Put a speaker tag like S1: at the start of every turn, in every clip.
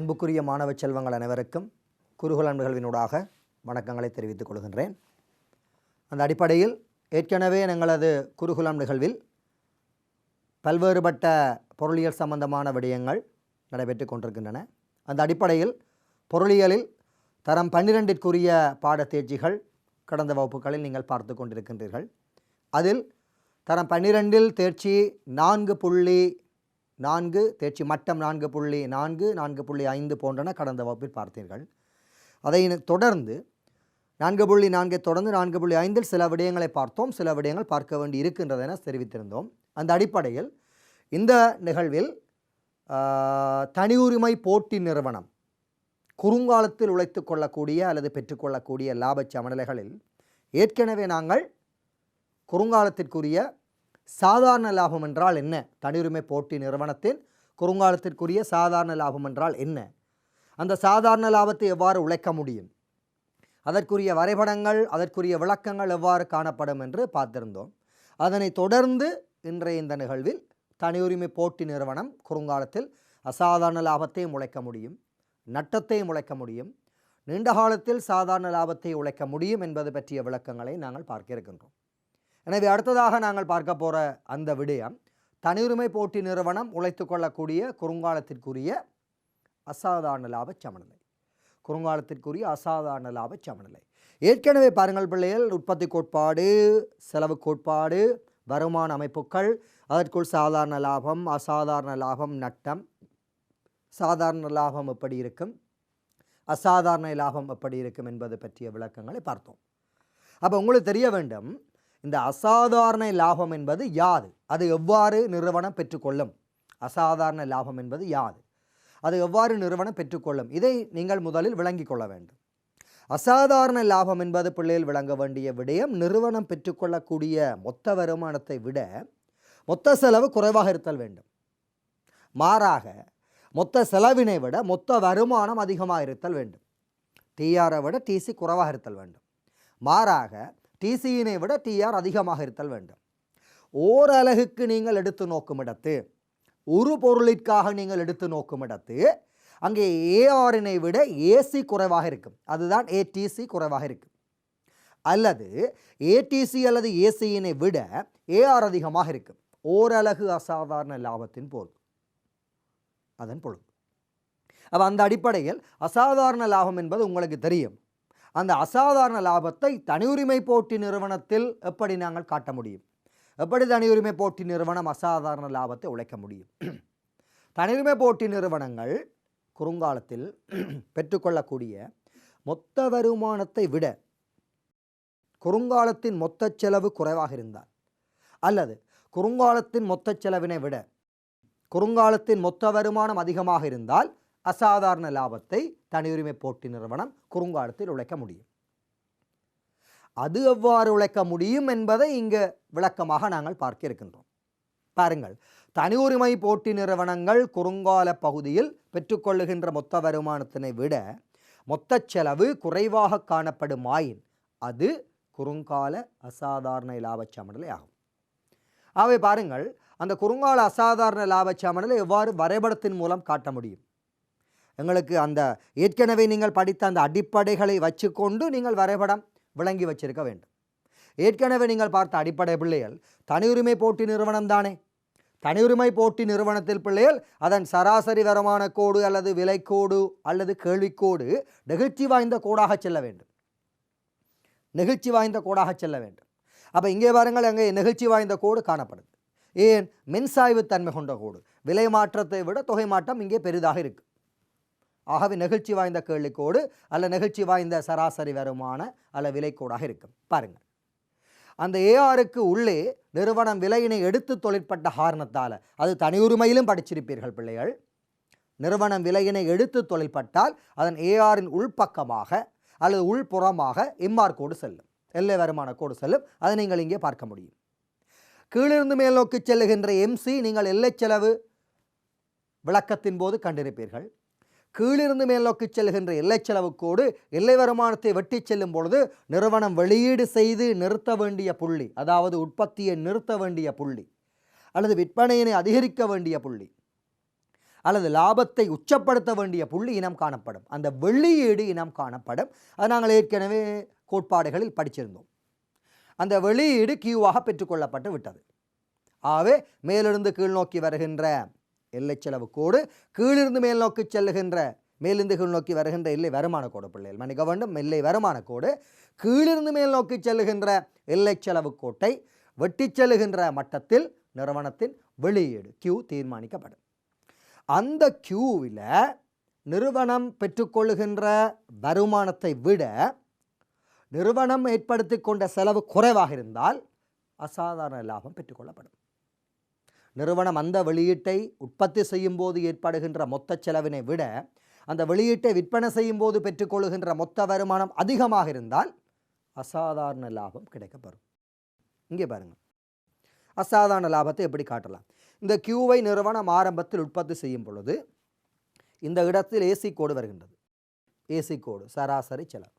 S1: அன்புக்குரிய மாணவ செல்வங்கள் அனைவருக்கும் குருகுலம் நிகழ்வினூடாக வணக்கங்களை தெரிவித்துக் கொள்கின்றேன். அந்த அடிப்படையில் ஏற்கனவே எங்களது குருகுலம் நிகழ்வில் பல்வேறுபட்ட பொருளியல் சம்பந்தமான விடயங்கள் நடைபெற்று கொண்டிருக்கின்றன. அந்த அடிப்படையில் பொருளியலில் தரம் 12ற்குரிய பாடத்தேர்ச்சிகள் கடந்த வகுப்புகளில் நீங்கள் பார்த்து கொண்டிருக்கின்றீர்கள். அதில் தரம் 12இல் தேர்ச்சி 4.4 தேர்ச்சி மட்டம் 4.4 4.5 போன்றன கடந்த வகுப்பில் பார்த்தீர்கள். அதை தொடர்ந்து 4.4 தொடர்ந்து 4.5 சில விடயங்களை பார்த்தோம், சில விடயங்கள் பார்க்க வேண்டி இருக்கின்றது என தெரிவித்திருந்தோம். அந்த அடிப்படையில் இந்த நிகழ்வில் தனியுரிமை போட்டி நிறுவனம் குறுங்காலத்தில் உழைத்து கொள்ளக்கூடிய அல்லது பெற்றுக்கொள்ளக்கூடிய லாப சமநிலைகளில் ஏற்கனவே நாங்கள் குறுங்காலத்திற்குரிய சாதாரண லாபம் என்றால் என்ன, தனியுரிமை போட்டி நிறுவனத்தின் குறுங்காலத்திற்குரிய சாதாரண லாபம் என்றால் என்ன, அந்த சாதாரண லாபத்தை எவ்வாறு உழைக்க முடியும், அதற்குரிய வரைபடங்கள் அதற்குரிய விளக்கங்கள் எவ்வாறு காணப்படும் என்று பார்த்திருந்தோம். அதனை தொடர்ந்து இன்றைய இந்த நிகழ்வில் தனியுரிமை போட்டி நிறுவனம் குறுங்காலத்தில் அசாதாரண லாபத்தையும் உழைக்க முடியும், நட்டத்தையும் உழைக்க முடியும், நீண்ட காலத்தில் சாதாரண லாபத்தை உழைக்க முடியும் என்பது பற்றிய விளக்கங்களை நாங்கள் பார்க்க இருக்கின்றோம். எனவே அடுத்ததாக நாங்கள் பார்க்க போகிற அந்த விடயம் தனியுரிமை போட்டி நிறுவனம் உழைத்து கொள்ளக்கூடிய குறுங்காலத்திற்குரிய அசாதாரண லாப சமநிலை. குறுங்காலத்திற்குரிய அசாதாரண லாப சமநிலை ஏற்கனவே பாருங்கள் பிள்ளைகள், உற்பத்தி கோட்பாடு, செலவு கோட்பாடு, வருமான அமைப்புகள், அதற்குள் சாதாரண லாபம், அசாதாரண லாபம், நட்டம், சாதாரண லாபம் எப்படி இருக்கும், அசாதாரண லாபம் எப்படி இருக்கும் என்பது பற்றிய விளக்கங்களை பார்த்தோம். அப்போ உங்களுக்கு தெரிய வேண்டும், இந்த அசாதாரண லாபம் என்பது யாது, அது எவ்வாறு நிறுவனம் பெற்றுக்கொள்ளும், அசாதாரண லாபம் என்பது யாது, அது எவ்வாறு நிறுவனம் பெற்றுக்கொள்ளும், இதை நீங்கள் முதலில் விளங்கி கொள்ள வேண்டும். அசாதாரண லாபம் என்பது பிள்ளையில் விளங்க வேண்டிய விடயம், நிறுவனம் பெற்றுக்கொள்ளக்கூடிய மொத்த வருமானத்தை விட மொத்த செலவு குறைவாக இருத்தல் வேண்டும். மாறாக மொத்த செலவினை விட மொத்த வருமானம் அதிகமாக இருத்தல் வேண்டும். டிஆரை விட டிசி குறைவாக இருத்தல் வேண்டும். மாறாக டிசியினை விட டிஆர் அதிகமாக இருத்தல் வேண்டும். ஓரலகுக்கு நீங்கள் எடுத்து நோக்கும் இடத்து, ஒரு பொருளிற்காக நீங்கள் எடுத்து நோக்கும் இடத்து அங்கே ஏஆரினை விட ஏசி குறைவாக இருக்கும், அதுதான் ஏடிசி குறைவாக இருக்கும். அல்லது ஏடிசி அல்லது ஏசியினை விட ஏஆர் அதிகமாக இருக்கும் ஓரலகு அசாதாரண லாபத்தின் போது, அதன் பொழுது. அப்போ அந்த அடிப்படையில் அசாதாரண லாபம் என்பது உங்களுக்கு தெரியும். அந்த அசாதாரண லாபத்தை தனியுரிமை போட்டி நிறுவனத்தில் எப்படி நாங்கள் காட்ட முடியும், எப்படி தனியுரிமை போட்டி நிறுவனம் அசாதாரண லாபத்தை உழைக்க முடியும்? தனியுரிமை போட்டி நிறுவனங்கள் குறுங்காலத்தில் பெற்றுக்கொள்ளக்கூடிய மொத்த வருமானத்தை விட குறுங்காலத்தின் மொத்த செலவு குறைவாக இருந்தால், அல்லது குறுங்காலத்தின் மொத்த செலவினை விட குறுங்காலத்தின் மொத்த வருமானம் அதிகமாக இருந்தால் அசாதாரண லாபத்தை தனியுரிமை போட்டி நிறுவனம் குறுங்காலத்தில் உழைக்க முடியும். அது எவ்வாறு உழைக்க முடியும் என்பதை இங்கு விளக்கமாக நாங்கள் பார்க்க இருக்கின்றோம். பாருங்கள், தனியுரிமை போட்டி நிறுவனங்கள் குறுங்கால பகுதியில் பெற்றுக்கொள்ளுகின்ற மொத்த வருமானத்தினை விட மொத்த செலவு குறைவாக காணப்படுமாயின் அது குறுங்கால அசாதாரண லாப சமநிலை ஆகும். ஆகவே பாருங்கள், அந்த குறுங்கால அசாதாரண லாப சமநிலை எவ்வாறு வரைபடத்தின் மூலம் காட்ட முடியும்? எங்களுக்கு அந்த ஏற்கனவே நீங்கள் படித்த அந்த அடிப்படைகளை வச்சுக்கொண்டு நீங்கள் வரைபடம் விளங்கி வச்சிருக்க வேண்டும். ஏற்கனவே நீங்கள் பார்த்த அடிப்படை பிள்ளைகள் தனியுரிமை போட்டி நிறுவனம் தானே. தனியுரிமை போட்டி நிறுவனத்தில் பிள்ளைகள் அதன் சராசரி வருமான கோடு அல்லது விலைக்கோடு அல்லது கேள்விக்கோடு நெகிழ்ச்சி வாய்ந்த கோடாக செல்ல வேண்டும், நெகிழ்ச்சி வாய்ந்த கோடாக செல்ல வேண்டும். அப்போ இங்கே பாருங்கள், அங்கே நெகிழ்ச்சி வாய்ந்த கோடு காணப்படுது. ஏன்? மின்சாய்வு தன்மை கொண்ட கோடு. விலை மாற்றத்தை விட தொகை மாற்றம் இங்கே பெரிதாக இருக்குது. ஆகவே நெகிழ்ச்சி வாய்ந்த கேள்விக்கோடு அல்ல நெகிழ்ச்சி வாய்ந்த சராசரி வருமான அல்ல விலைக்கோடாக இருக்கும். பாருங்கள், அந்த ஏஆருக்கு உள்ளே நிறுவனம் விலையினை எடுத்து தொழிற்பட்ட காரணத்தால், அது தனியுரிமையிலும் படிச்சிருப்பீர்கள் பிள்ளைகள், நிறுவனம் விலையினை எடுத்து தொழிற்பட்டால் அதன் ஏஆரின் உள்பக்கமாக அல்லது உள்புறமாக எம்ஆர் கோடு செல்லும், எல்லை வருமான கோடு செல்லும். அதை நீங்கள் இங்கே பார்க்க முடியும். கீழிருந்து மேல் நோக்கி செல்லுகின்ற எம்சி நீங்கள் எல்லை செலவு விளக்கத்தின் போது கண்டிருப்பீர்கள். கீழிருந்து மேல் நோக்கி செல்கின்ற எல்லை செலவு கோடு எல்லை வருமானத்தை வெட்டி செல்லும் பொழுது நிறுவனம் வெளியீடு செய்து நிறுத்த வேண்டிய புள்ளி, அதாவது உற்பத்தியை நிறுத்த வேண்டிய புள்ளி அல்லது விற்பனையினை அதிகரிக்க வேண்டிய புள்ளி, அல்லது லாபத்தை உச்சப்படுத்த வேண்டிய புள்ளி இனம் காணப்படும். அந்த வெளியீடு இனம் காணப்படும். அது நாங்கள் ஏற்கனவே கோட்பாடுகளில் படிச்சிருந்தோம். அந்த வெளியீடு கியூவாக பெற்றுக்கொள்ளப்பட்டு விட்டது. ஆகவே மேலிருந்து கீழ் நோக்கி வருகின்ற எல்லை செலவு கோடு, கீழிருந்து மேல் நோக்கி செல்லுகின்ற மேலிருந்து கீழ் நோக்கி வருகின்ற எல்லை வருமான கோடு, பிள்ளைகள் மன்னிக்க வேண்டும், எல்லை வருமான கோடு கீழிருந்து மேல் நோக்கி செல்லுகின்ற எல்லை செலவு கோட்டை வெட்டி செல்லுகின்ற மட்டத்தில் நிறுவனத்தின் வெளியீடு கியூ தீர்மானிக்கப்படும். அந்த கியூவில் நிறுவனம் பெற்றுக்கொள்ளுகின்ற வருமானத்தை விட நிறுவனம் ஏற்படுத்தி கொண்ட செலவு குறைவாக இருந்தால் அசாதாரண லாபம் பெற்றுக்கொள்ளப்படும். நிறுவனம் அந்த வெளியீட்டை உற்பத்தி செய்யும் போது ஏற்படுகின்ற மொத்த செலவினை விட அந்த வெளியீட்டை விற்பனை செய்யும் போது பெற்றுக்கொள்ளுகின்ற மொத்த வருமானம் அதிகமாக இருந்தால் அசாதாரண லாபம் கிடைக்கப்பெறும். இங்கே பாருங்கள், அசாதாரண லாபத்தை எப்படி காட்டலாம். இந்த கியூவை நிறுவனம் ஆரம்பத்தில் உற்பத்தி செய்யும் பொழுது இந்த இடத்தில் ஏசி கோடு வருகின்றது. ஏசி கோடு சராசரி செலவு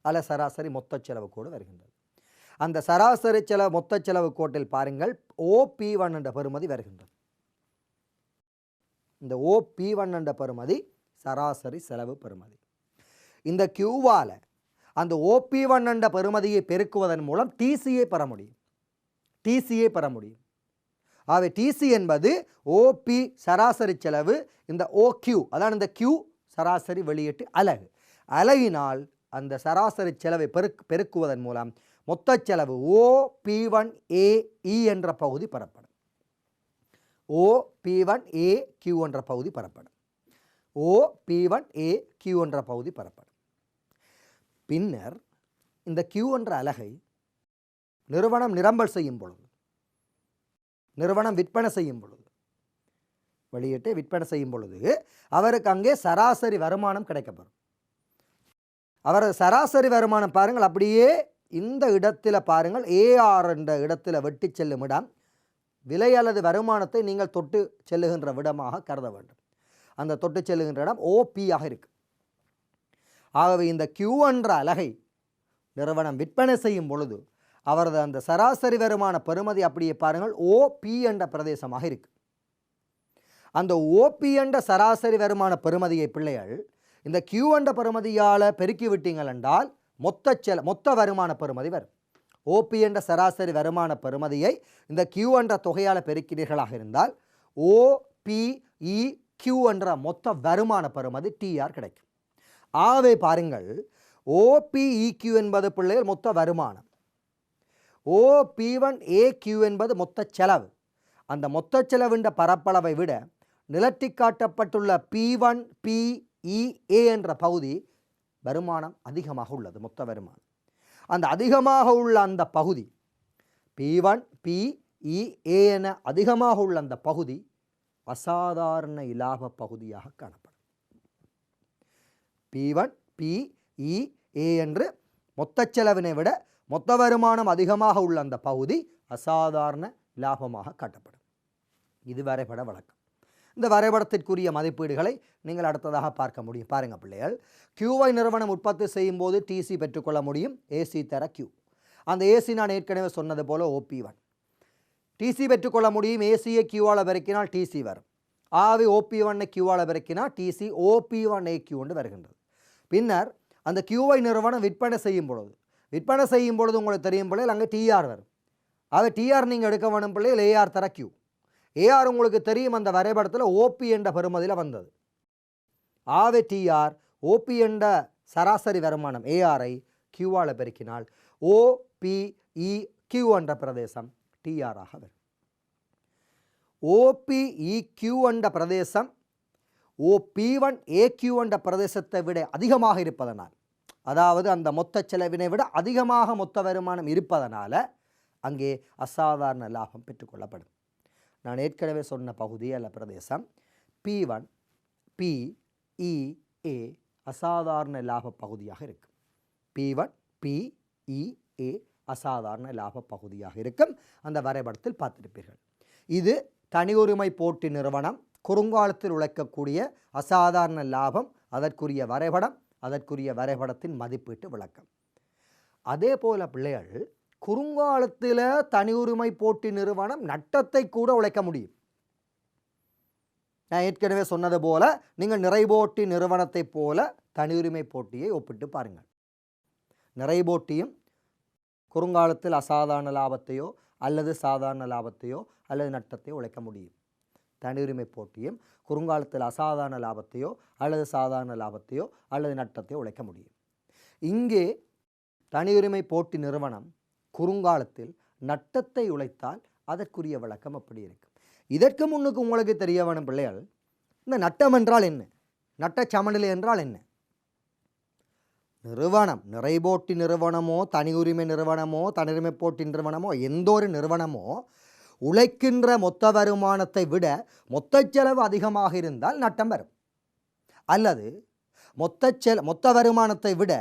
S1: அல்ல சராசரி மொத்த செலவு கோடு வருகின்றது. அந்த சராசரி செலவு மொத்த செலவு கோட்டில் பாருங்கள் OP1 என்ற பெறுமதி வருகின்றது. இந்த OP1 என்ற பெறுமதி சராசரி செலவு பெறுமதி. இந்த கியூவால் அந்த OP1 என்ற பெறுமதியை பெருக்குவதன் மூலம் டிசியை பெற முடியும். டிசியை பெற முடியும். ஆகவே டிசி என்பது OP சராசரி செலவு, இந்த OQ அதான் இந்த Q சராசரி வெளியீட்டு அலகு. அலகினால் அந்த சராசரி செலவை பெருக்குவதன் மூலம் மொத்த செலவு OP1AE என்ற பகுதி பெறப்படும். OP1AQ என்ற பகுதி பெறப்படும். OP1AQ என்ற பகுதி பெறப்படும். பின்னர் இந்த Q என்ற அலகை நிறுவனம் நிரம்பல் செய்யும் பொழுது, நிறுவனம் விற்பனை செய்யும் பொழுது, வெளியீட்டை விற்பனை செய்யும் பொழுது அவருக்கு அங்கே சராசரி வருமானம் கிடைக்கப்பெறும். அவரது சராசரி வருமானம் பாருங்கள், அப்படியே இந்த இடத்துல பாருங்கள், AR என்ற இடத்துல வெட்டி செல்லும் இடம் விலை அல்லது வருமானத்தை நீங்கள் தொட்டு செல்லுகின்ற விடமாக கருத வேண்டும். அந்த தொட்டு செல்லுகின்ற இடம் OP ஆக இருக்கு. ஆகவே இந்த Q என்ற அலகை நிறுவனம் விற்பனை செய்யும் பொழுது அவரது அந்த சராசரி வருமான பெறுமதி அப்படியே பாருங்கள் OP என்ற பிரதேசமாக இருக்கு. அந்த OP என்ற சராசரி வருமான பெறுமதியை பிள்ளைகள் இந்த Q என்ற பெறுமதியால் பெருக்கி விட்டீங்கள் என்றால் மொத்த வருமான பெறுமதி வரும். OP என்ற சராசரி வருமான பெறுமதியை இந்த Q என்ற தொகையால் பெருக்கிறீர்களாக இருந்தால் OPEQ என்ற மொத்த வருமான பெறுமதி TR கிடைக்கும். ஆகவே பாருங்கள், OPEQ என்பது பிள்ளைகள் மொத்த வருமானம், OP1AQ என்பது மொத்த செலவு. அந்த மொத்த செலவின் பரப்பளவை விட நிலட்டி காட்டப்பட்டுள்ள P1PEA என்ற பகுதி வருமானம் அதிகமாக உள்ளது. மொத்த வருமானம் அந்த அதிகமாக உள்ள அந்த பகுதி P1PEA என அதிகமாக உள்ள அந்த பகுதி அசாதாரண இலாப பகுதியாக காணப்படும். P1PEA என்று மொத்த செலவினை விட மொத்த வருமானம் அதிகமாக உள்ள அந்த பகுதி அசாதாரண லாபமாக காட்டப்படும். இது வரைபட வழக்கம். இந்த வரைபடத்திற்குரிய மதிப்பீடுகளை நீங்கள் அடுத்ததாக பார்க்க முடியும். பாருங்கள் பிள்ளைகள், கியூவை நிறுவனம் உற்பத்தி செய்யும் போது டிசி பெற்றுக்கொள்ள முடியும். ஏசி தர கியூ, அந்த ஏசி நான் ஏற்கனவே சொன்னது போல OP1 டிசி பெற்றுக்கொள்ள முடியும். ஏசியை கியூவால் பெருக்கினால் டிசி வரும். ஆகவே OP1 கியூவால் பெருக்கினால் டிசி OP1AQ என்று வருகின்றது. பின்னர் அந்த கியூவை நிறுவனம் விற்பனை செய்யும் பொழுது உங்களுக்கு தெரியும் பிள்ளைகள் அங்கே TR வரும். ஆகவே TR நீங்கள் எடுக்க வேணும் பிள்ளைகள் AR தர கியூ. AR உங்களுக்கு தெரியும் அந்த வரைபடத்தில் OP என்ற பெறுமதியில் வந்தது. ஆகவே TR OP என்ற சராசரி வருமானம் ARஐ கியூவால் பெருக்கினால் OPEQ என்ற பிரதேசம் TR ஆக வரும். OPEQ என்ற பிரதேசம் OP1AQ என்ற பிரதேசத்தை விட அதிகமாக இருப்பதனால், அதாவது அந்த மொத்த செலவினை விட அதிகமாக மொத்த வருமானம் இருப்பதனால அங்கே அசாதாரண லாபம் பெற்றுக்கொள்ளப்படும். நான் ஏற்கனவே சொன்ன பகுதி அல்ல பிரதேசம் P1PEA அசாதாரண லாப பகுதியாக இருக்கும். P1PEA அசாதாரண லாப பகுதியாக இருக்கும். அந்த வரைபடத்தில் பார்த்திருப்பீர்கள். இது தனி உரிமை போட்டி நிறுவனம் குறுங்காலத்தில் உழைக்கக்கூடிய அசாதாரண லாபம், அதற்குரிய வரைபடம், அதற்குரிய வரைபடத்தின் மதிப்பீட்டு விளக்கம். அதே போல பிள்ளைகள், குறுங்காலத்தில் தனி உரிமை போட்டி நிறுவனம் நட்டத்தை கூட உழைக்க முடியும். நான் ஏற்கனவே சொன்னது போல நீங்கள் நிறைபோட்டி நிறுவனத்தைப் போல தனியுரிமை போட்டியை ஒப்பிட்டு பாருங்கள். நிறைபோட்டியும் குறுங்காலத்தில் அசாதாரண லாபத்தையோ அல்லது சாதாரண லாபத்தையோ அல்லது நட்டத்தையோ உழைக்க முடியும். தனியுரிமை போட்டியும் குறுங்காலத்தில் அசாதாரண லாபத்தையோ அல்லது சாதாரண லாபத்தையோ அல்லது நட்டத்தையோ உழைக்க முடியும். இங்கே தனியுரிமை போட்டி நிறுவனம் குறுங்காலத்தில் நட்டத்தை உழைத்தால் அதற்குரிய விளக்கம் அப்படி இருக்கும். இதற்கு முன்னுக்கு உங்களுக்கு தெரிய வேணும் பிள்ளைகள், இந்த நட்டம் என்றால் என்ன, நட்ட சமநிலை என்றால் என்ன? நிறுவனம், நிறைபோட்டி நிறுவனமோ தனியுரிமை நிறுவனமோ தனியுரிமை போட்டி நிறுவனமோ எந்த ஒரு நிறுவனமோ உழைக்கின்ற மொத்த வருமானத்தை விட மொத்த செலவு அதிகமாக இருந்தால் நட்டம் வரும். அல்லது மொத்த வருமானத்தை விட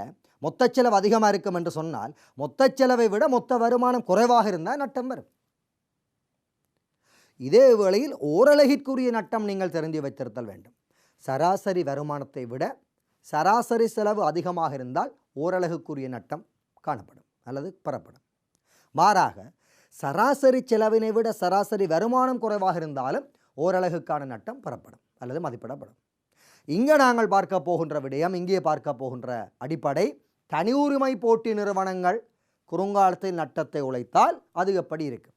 S1: மொத்த செலவு அதிகமாக இருக்கும் என்று சொன்னால் மொத்த செலவை விட மொத்த வருமானம் குறைவாக இருந்தால் நட்டம் வரும். இதே வேளையில் ஓரளவிற்குரிய நட்டம் நீங்கள் தெரிந்து வைத்திருத்தல் வேண்டும். சராசரி வருமானத்தை விட சராசரி செலவு அதிகமாக இருந்தால் ஓரளவுக்குரிய நட்டம் காணப்படும் அல்லது பெறப்படும். மாறாக சராசரி செலவினை விட சராசரி வருமானம் குறைவாக இருந்தாலும் ஓரளவுக்கான நட்டம் பெறப்படும் அல்லது மதிப்பிடப்படும். இங்கே நாங்கள் பார்க்க போகின்ற விடயம், இங்கே பார்க்க போகின்ற அடிப்படை, தனியுரிமை போட்டி நிறுவனங்கள் குறுங்காலத்தில் நட்டத்தை உழைத்தால் அது எப்படி இருக்கும்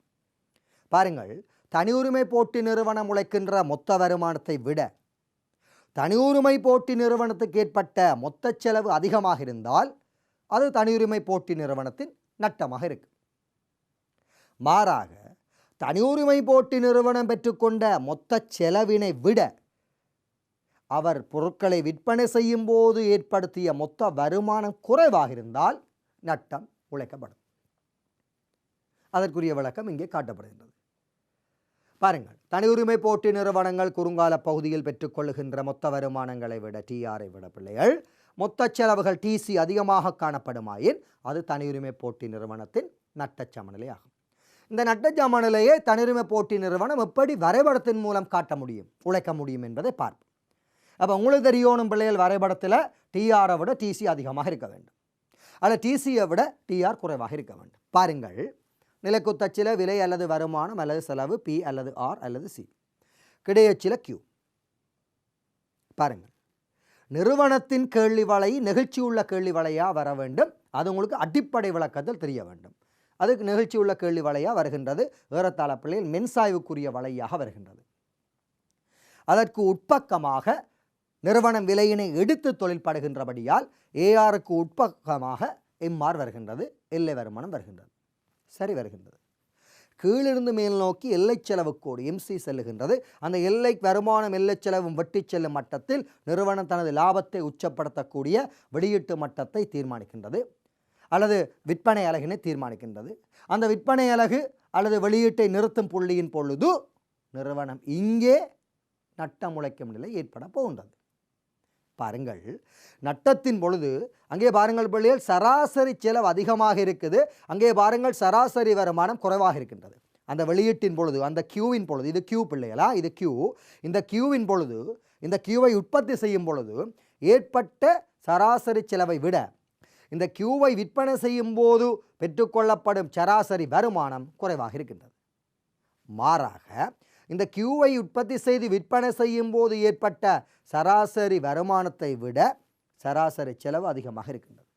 S1: பாருங்கள். தனியுரிமை போட்டி நிறுவனம் உழைக்கின்ற மொத்த வருமானத்தை விட தனியுரிமை போட்டி நிறுவனத்துக்கு ஏற்பட்ட மொத்த செலவு அதிகமாக இருந்தால் அது தனியுரிமை போட்டி நிறுவனத்தின் நட்டமாக இருக்கும். மாறாக தனியுரிமை போட்டி நிறுவனம் பெற்றுக்கொண்ட மொத்த செலவினை விட அவர் பொருட்களை விற்பனை செய்யும் போது ஏற்படுத்திய மொத்த வருமானம் குறைவாக இருந்தால் நட்டம் உழைக்கப்படும். அதற்குரிய விளக்கம் இங்கே காட்டப்படுகின்றது. பாருங்கள், தனியுரிமை போட்டி நிறுவனங்கள் குறுங்கால பகுதியில் பெற்றுக்கொள்ளுகின்ற மொத்த வருமானங்களை விட டிஆரை விட பிள்ளைகள் மொத்த செலவுகள் டிசி அதிகமாக காணப்படுமாயின் அது தனியுரிமை போட்டி நிறுவனத்தின் நட்ட சமநிலை ஆகும். இந்த நட்ட சமநிலையை தனியுரிமை போட்டி நிறுவனம் எப்படி வரைபடத்தின் மூலம் காட்ட முடியும், உழைக்க முடியும் என்பதை பார்ப்போம். அப்போ உங்களுக்கு தெரியணும் பிள்ளைகள், வரைபடத்தில் டிஆரை விட டிசி அதிகமாக இருக்க வேண்டும் அல்லது டிசியை விட டிஆர் குறைவாக இருக்க வேண்டும். பாருங்கள், நிலைக்குத்தச்சில விலை அல்லது வருமானம் அல்லது செலவு பி அல்லது ஆர் அல்லது சி, கிடையச்சில கியூ. பாருங்கள், நிறுவனத்தின் கேள்வி வலை நெகிழ்ச்சியுள்ள கேள்வி வலையாக வர வேண்டும். அது உங்களுக்கு அடிப்படை விளக்கத்தில் தெரிய வேண்டும். அதுக்கு நெகிழ்ச்சியுள்ள கேள்வி வலையாக வருகின்றது. ஏறத்தாழ பிள்ளைகள் மென்சாய்வுக்குரிய வலையாக வருகின்றது. அதற்கு உட்பக்கமாக நிறுவனம் விலையினை எடுத்து தொழில்படுகின்றபடியால் ஏஆருக்கு உட்பக்கமாக எம்ஆர் வருகின்றது, எல்லை வருமானம் வருகின்றது. சரி, வருகின்றது. கீழிருந்து மேல் நோக்கி எல்லை செலவுக்கோடு எம்சி செல்லுகின்றது. அந்த எல்லை வருமானம் எல்லை செலவும் வெட்டி செல்லும் மட்டத்தில் நிறுவனம் தனது லாபத்தை உச்சப்படுத்தக்கூடிய வெளியீட்டு மட்டத்தை தீர்மானிக்கின்றது அல்லது விற்பனை அலகினை தீர்மானிக்கின்றது. அந்த விற்பனை அலகு அல்லது வெளியீட்டை நிறுத்தும் புள்ளியின் பொழுது நிறுவனம் இங்கே நட்டம் உழைக்கும் நிலை ஏற்பட போகின்றது. பாருங்கள், நட்டத்தின் பொழுது அங்கே பாருங்கள் பிள்ளைகள், சராசரி செலவு அதிகமாக இருக்குது, அங்கே பாருங்கள் சராசரி வருமானம் குறைவாக இருக்கின்றது. அந்த வெளியீட்டின் பொழுது, அந்த கியூவின் பொழுது, இது கியூ பிள்ளைகளா, இது கியூ, இந்த கியூவின் பொழுது, இந்த கியூவை உற்பத்தி செய்யும் பொழுது ஏற்பட்ட சராசரி செலவை விட இந்த கியூவை விற்பனை செய்யும் போது பெற்றுக்கொள்ளப்படும் சராசரி வருமானம் குறைவாக இருக்கின்றது. மாறாக இந்த கியூவை உற்பத்தி செய்து விற்பனை செய்யும் போது ஏற்பட்ட சராசரி வருமானத்தை விட சராசரி செலவு அதிகமாக இருக்கின்றது.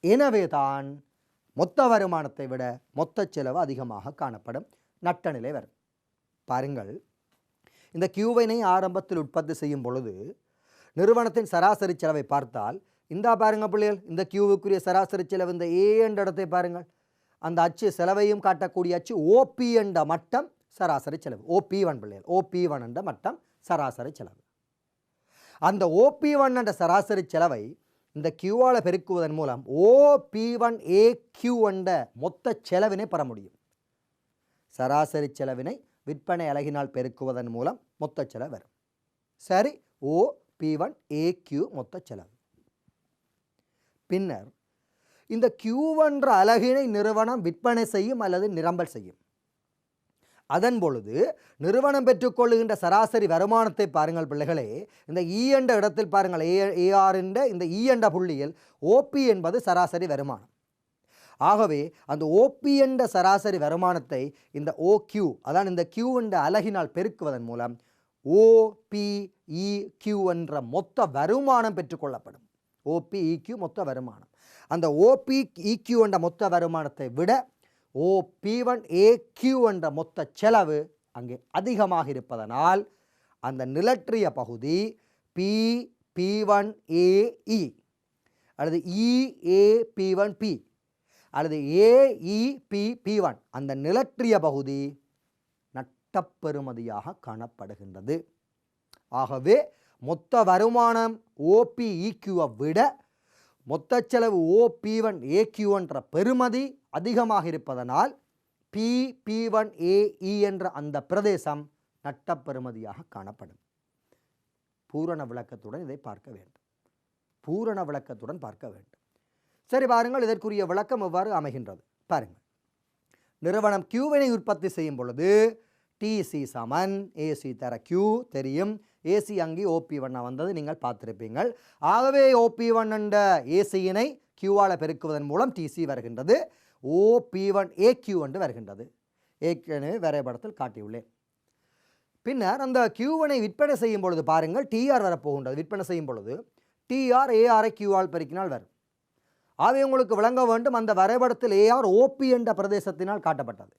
S1: எனவே தான் மொத்த வருமானத்தை விட மொத்த செலவு அதிகமாக காணப்படும் நட்ட நிலை வரும். பாருங்கள், இந்த கியூவினை ஆரம்பத்தில் உற்பத்தி செய்யும் பொழுது நிறுவனத்தின் சராசரி செலவை பார்த்தால், இந்த பாருங்க பிள்ளைகள், இந்த கியூவுக்குரிய சராசரி செலவு இந்த ஏ என்ற இடத்தை பாருங்கள். அந்த அச்சு செலவையும் காட்டக்கூடிய அச்சு ஓபி என்ற மட்டம் சராசரி செலவு. OP1 பிள்ளைகள், OP1 என்ற மட்டம் சராசரி செலவு. அந்த OP1 என்ற சராசரி செலவை இந்த கியூவால் பெருக்குவதன் மூலம் OP1AQ என்ற மொத்த செலவினை பெற முடியும். சராசரி செலவினை விற்பனை அலகினால் பெருக்குவதன் மூலம் மொத்த செலவு வரும். சரி, OP1AQ மொத்த செலவு. பின்னர் இந்த Q என்ற அலகினை நிறுவனம் விற்பனை செய்யும் அல்லது நிரம்பல் செய்யும். அதன் பொழுது நிறுவனம் பெற்றுக்கொள்ளுகின்ற சராசரி வருமானத்தை பாருங்கள் பிள்ளைகளே, இந்த இ என்ற இடத்தில் பாருங்கள், ஏஆர் என்ற இந்த இ என்ற புள்ளியில் ஓபி என்பது சராசரி வருமானம். ஆகவே அந்த ஓபி என்ற சராசரி வருமானத்தை இந்த OQ, அதான் இந்த Q என்ற அலகினால் பெருக்குவதன் மூலம் OPEQ என்ற மொத்த வருமானம் பெற்றுக்கொள்ளப்படும். OPEQ மொத்த வருமானம். அந்த OPEQ என்ற மொத்த வருமானத்தை விட OP1AQ என்ற மொத்த செலவு அங்கே அதிகமாக இருப்பதனால் அந்த நிலற்றிய பகுதி PP1AE அல்லது EAP1P அல்லது AEPP1 அந்த நிலற்றிய பகுதி நட்டப்பெறுமதியாக காணப்படுகின்றது. ஆகவே மொத்த வருமானம் OPEQவை விட மொத்த செலவு OP1AQ என்ற பெறுமதி அதிகமாக இருப்பதனால் PP1AE என்ற அந்த பிரதேசம் நட்டப்பெறுமதியாக காணப்படும். பூரண விளக்கத்துடன் இதை பார்க்க வேண்டும். பூரண விளக்கத்துடன் பார்க்க வேண்டும். சரி, பாருங்கள் இதற்குரிய விளக்கம் எவ்வாறு அமைகின்றது பாருங்கள். நிறுவனம் Qவினை உற்பத்தி செய்யும் பொழுது TC சமன் AC தர Q தெரியும். AC அங்கே OP1 வந்தது நீங்கள் பார்த்திருப்பீங்கள். ஆகவே OP1 என்ற ACயினை Qவால் பெருக்குவதன் மூலம் TC வருகின்றது. OP1AQ என்று வருகின்றது. ஏற்கனவே வரைபடத்தில் காட்டியுள்ளேன். பின்னர் அந்த Qவினை விற்பனை செய்யும் பொழுது பாருங்கள் TR வரப்போகின்றது. விற்பனை செய்யும் பொழுது TR ARஐ Qவால் பெருக்கினால் வரும். ஆகவே உங்களுக்கு விளங்க வேண்டும், அந்த வரைபடத்தில் AR OP என்ற பிரதேசத்தினால் காட்டப்பட்டது.